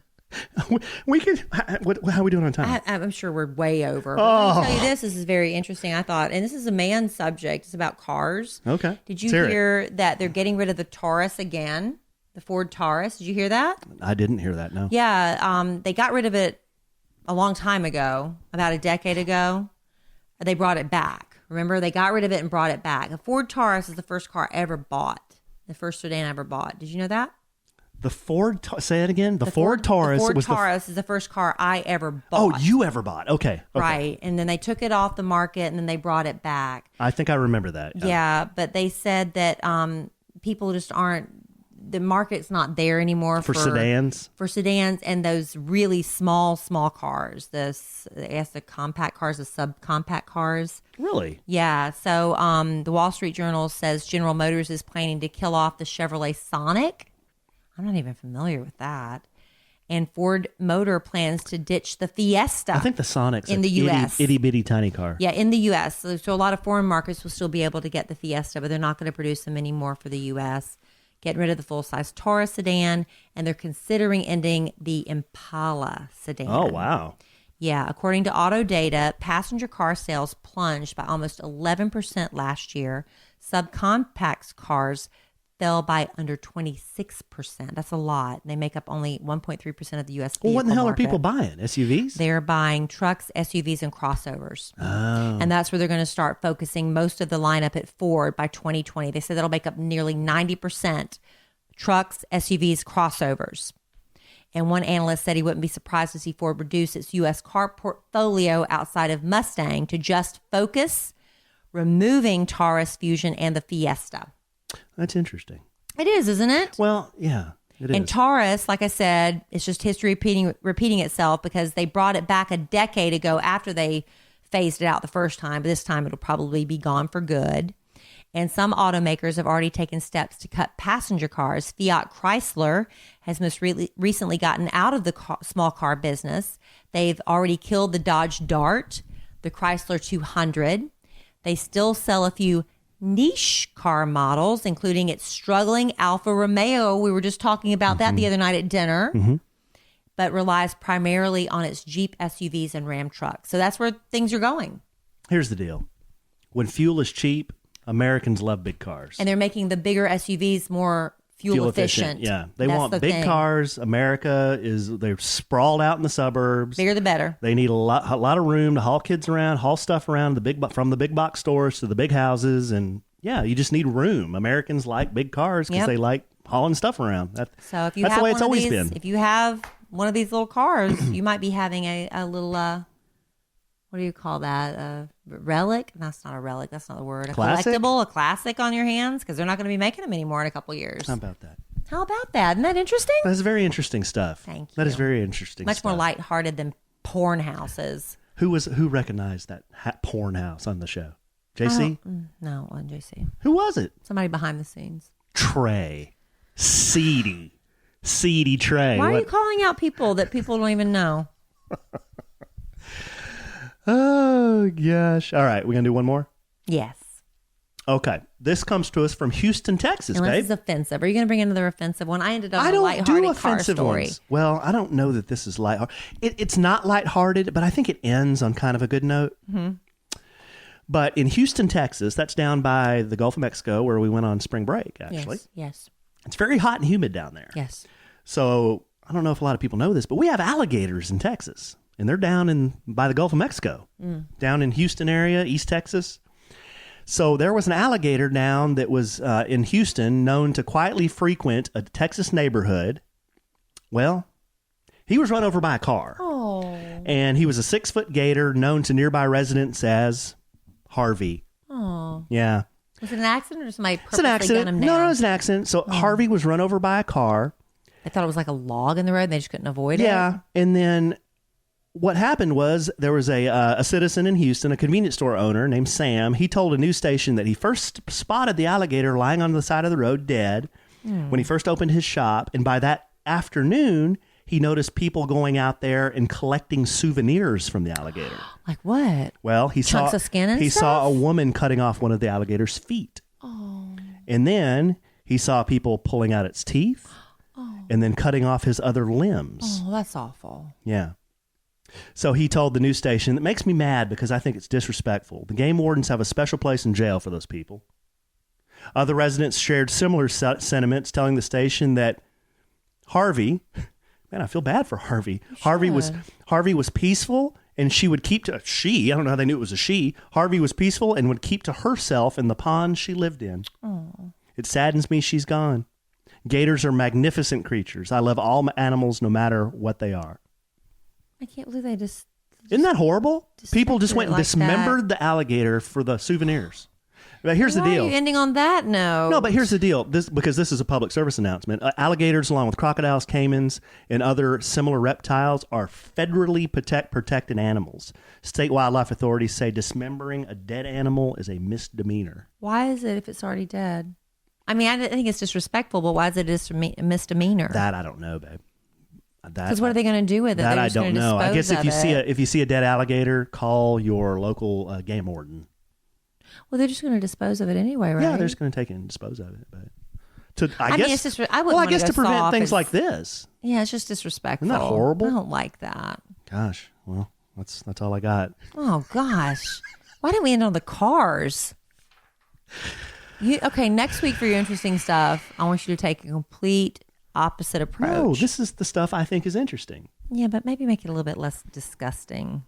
We could. How are we doing on time? I'm sure we're way over. But let me tell you this. This is very interesting, I thought. And this is a man's subject. It's about cars. Okay. Did you Let's hear that they're getting rid of the Taurus again? The Ford Taurus. Did you hear that? I didn't hear that, no. Yeah. They got rid of it a long time ago, about a decade ago. They brought it back. Remember? They got rid of it and brought it back. A Ford Taurus is the first car I ever bought. The first sedan I ever bought. Did you know that? The Ford, say it again. The Ford Taurus The Ford was Taurus is the first car I ever bought. Oh, you ever bought? Okay. Right. And then they took it off the market and then they brought it back. I think I remember that. Yeah, but they said that people just aren't, the market's not there anymore For sedans? For sedans and those really small cars. The compact cars, the subcompact cars. Really? Yeah. So the Wall Street Journal says General Motors is planning to kill off the Chevrolet Sonic. I'm not even familiar with that. And Ford Motor plans to ditch the Fiesta. I think the Sonic's in the U.S. itty bitty tiny car. Yeah, in the U.S. So a lot of foreign markets will still be able to get the Fiesta, but they're not going to produce them anymore for the U.S. Getting rid of the full-size Taurus sedan, and they're considering ending the Impala sedan. Oh, wow. Yeah, according to Auto Data, passenger car sales plunged by almost 11% last year. Subcompact cars fell by under 26%. That's a lot. They make up only 1.3% of the U.S. vehicle Well, what in the hell market. are people buying? SUVs? They're buying trucks, SUVs, and crossovers. Oh. And that's where they're going to start focusing most of the lineup at Ford by 2020. They said that'll make up nearly 90% trucks, SUVs, crossovers. And one analyst said he wouldn't be surprised to see Ford reduce its U.S. car portfolio outside of Mustang to just focus, removing Taurus, Fusion, and the Fiesta. That's interesting. It is, isn't it? Well, yeah, it is. And Taurus, like I said, it's just history repeating itself because they brought it back a decade ago after they phased it out the first time. But this time it'll probably be gone for good. And some automakers have already taken steps to cut passenger cars. Fiat Chrysler has most recently gotten out of the small car business. They've already killed the Dodge Dart, the Chrysler 200. They still sell a few niche car models, including its struggling Alfa Romeo. We were just talking about that the other night at dinner, but relies primarily on its Jeep SUVs and Ram trucks. So that's where things are going. Here's the deal. When fuel is cheap, Americans love big cars. And they're making the bigger SUVs more fuel efficient. Yeah. They That's want the big thing. cars. They're sprawled out in the suburbs. Bigger the better. They need a lot of room to haul kids around, haul stuff around from the big box stores to the big houses. And yeah, you just need room. Americans like big cars because they like hauling stuff around. So if you that's have the way one it's of always these, been. if you have one of these little cars, you might be having a little, what do you call that? A relic? That's not a relic. That's not the word. A Classic? collectible, a classic on your hands because they're not going to be making them anymore in a couple years. How about that? How about that? Isn't that interesting? That's very interesting stuff. Thank you. That is very interesting Much stuff. more lighthearted than porn houses. Who recognized that porn house on the show? JC? No, it wasn't JC. Who was it? Somebody behind the scenes. Trey. Seedy Trey. Why are you calling out people that people don't even know? Oh, gosh. All right. We're going to do one more? Yes. Okay. This comes to us from Houston, Texas, Unless babe. it's offensive. Are you going to bring another offensive one? I ended up I with a don't lighthearted do car offensive story. ones. Well, I don't know that this is lighthearted. It's not lighthearted, but I think it ends on kind of a good note. Mm-hmm. But in Houston, Texas, that's down by the Gulf of Mexico where we went on spring break, actually. Yes. It's very hot and humid down there. Yes. So I don't know if a lot of people know this, but we have alligators in Texas. And they're down by the Gulf of Mexico, down in Houston area, East Texas. So there was an alligator down that was in Houston known to quietly frequent a Texas neighborhood. Well, he was run over by a car. Oh. And he was a 6-foot gator known to nearby residents as Harvey. Oh. Yeah. Was it an accident or somebody It's an purposely accident. gun him down? No, it was an accident. So Harvey was run over by a car. They thought it was like a log in the road and they just couldn't avoid it? Yeah. And then what happened was there was a citizen in Houston, a convenience store owner named Sam. He told a news station that he first spotted the alligator lying on the side of the road dead when he first opened his shop. And by that afternoon, he noticed people going out there and collecting souvenirs from the alligator. Like what? Well, Chunks of skin and he stuff? saw a woman cutting off one of the alligator's feet. Oh. And then he saw people pulling out its teeth and then cutting off his other limbs. Oh, that's awful. Yeah. So he told the news station, that makes me mad because I think it's disrespectful. The game wardens have a special place in jail for those people. Other residents shared similar sentiments, telling the station that Harvey, man, I feel bad for Harvey. Harvey was peaceful, and she would keep to, I don't know how they knew it was a she. Harvey was peaceful and would keep to herself in the pond she lived in. Oh. It saddens me she's gone. Gators are magnificent creatures. I love all animals no matter what they are. I can't believe they just Isn't that horrible? People just went and like dismembered the alligator for the souvenirs. But here's the Why deal. are you ending on that note? No, but here's the deal. Because this is a public service announcement. Alligators, along with crocodiles, caimans, and other similar reptiles, are federally protected animals. State wildlife authorities say dismembering a dead animal is a misdemeanor. Why is it if it's already dead? I mean, I think it's disrespectful, but why is it a misdemeanor? That I don't know, babe. Because what are they going to do with it? That They're I just don't gonna know. I guess dispose if you see a dead alligator, call your local game warden. Well, they're just going to dispose of it anyway, right? Yeah, they're just going to take it and dispose of it. But I mean, guess it's just, I wouldn't to prevent things like this. Yeah, it's just disrespectful. Isn't that horrible? I don't like that. Gosh, well, that's all I got. Oh gosh, why didn't we end on the cars? Okay, next week for your interesting stuff, I want you to take a complete opposite approach. No, this is the stuff I think is interesting. Yeah, but maybe make it a little bit less disgusting.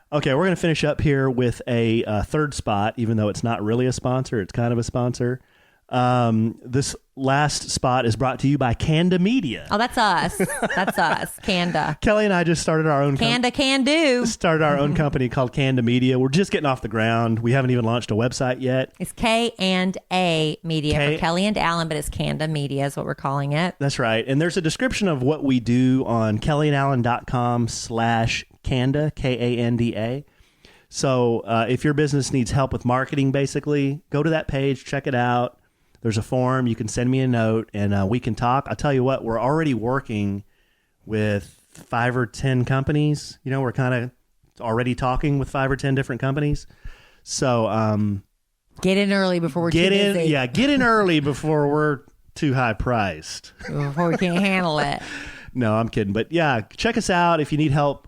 Okay, we're going to finish up here with a third spot, even though it's not really a sponsor. It's kind of a sponsor. This last spot is brought to you by Canda Media. Oh, that's us. That's us. Canda. Kelly and I just started our own Canda can do. Started our own company called Canda Media. We're just getting off the ground. We haven't even launched a website yet. It's K&A Media for Kelly and Alan, but it's Canda Media is what we're calling it. That's right. And there's a description of what we do on kellyandalan.com/Canda, Kanda. So if your business needs help with marketing, basically, go to that page, check it out. There's a form. You can send me a note, and we can talk. I'll tell you what, we're already working with 5 or 10 companies. You know, we're kind of already talking with 5 or 10 different companies. So get in early before we're too busy. Yeah, get in early before we're too high priced. Before we can't handle it. No, I'm kidding. But yeah, check us out if you need help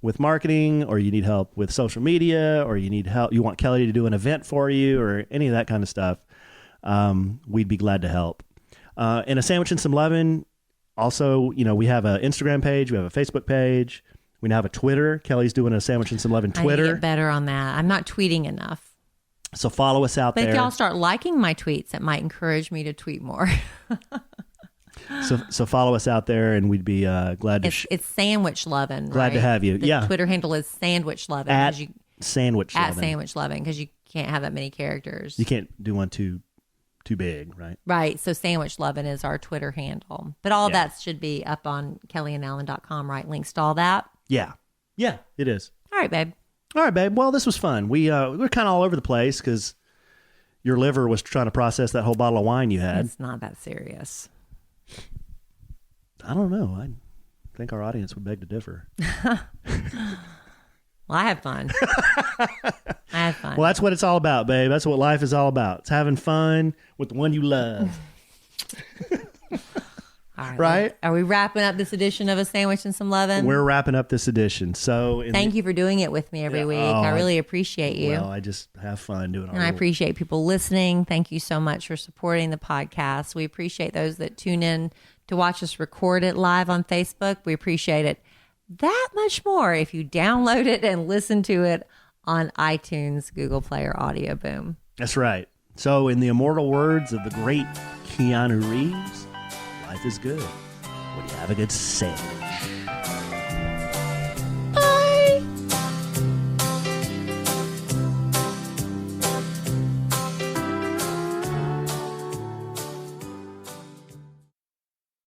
with marketing, or you need help with social media, or you need help. You want Kelly to do an event for you, or any of that kind of stuff. We'd be glad to help. And a sandwich and some lovin'. Also, you know, we have an Instagram page. We have a Facebook page. We now have a Twitter. Kelly's doing a sandwich and some lovin' Twitter. I need to get better on that. I'm not tweeting enough. So follow us out there. But if y'all start liking my tweets, it might encourage me to tweet more. So follow us out there, and we'd be glad to. It's sandwich lovin'. Glad to have you. The Twitter handle is sandwich lovin'. At sandwich lovin'. At sandwich lovin', because you can't have that many characters. You can't do one too big, right? Right. So sandwich lovin' is our Twitter handle. But all that should be up on kellyandalan.com, right? Links to all that. Yeah. Yeah, it is. All right, babe. All right, babe. Well, this was fun. We're kind of all over the place because your liver was trying to process that whole bottle of wine you had. It's not that serious. I don't know. I think our audience would beg to differ. Well, I had fun. Well, that's what it's all about, babe. That's what life is all about. It's having fun with the one you love. All right. Right? Are we wrapping up this edition of A Sandwich and Some Lovin'? We're wrapping up this edition. So thank you for doing it with me every week. I really appreciate you. Well, I just have fun doing it. And I appreciate people listening. Thank you so much for supporting the podcast. We appreciate those that tune in to watch us record it live on Facebook. We appreciate it that much more if you download it and listen to it on iTunes, Google Play, or Audio Boom. That's right. So in the immortal words of the great Keanu Reeves, life is good when you have a good sandwich.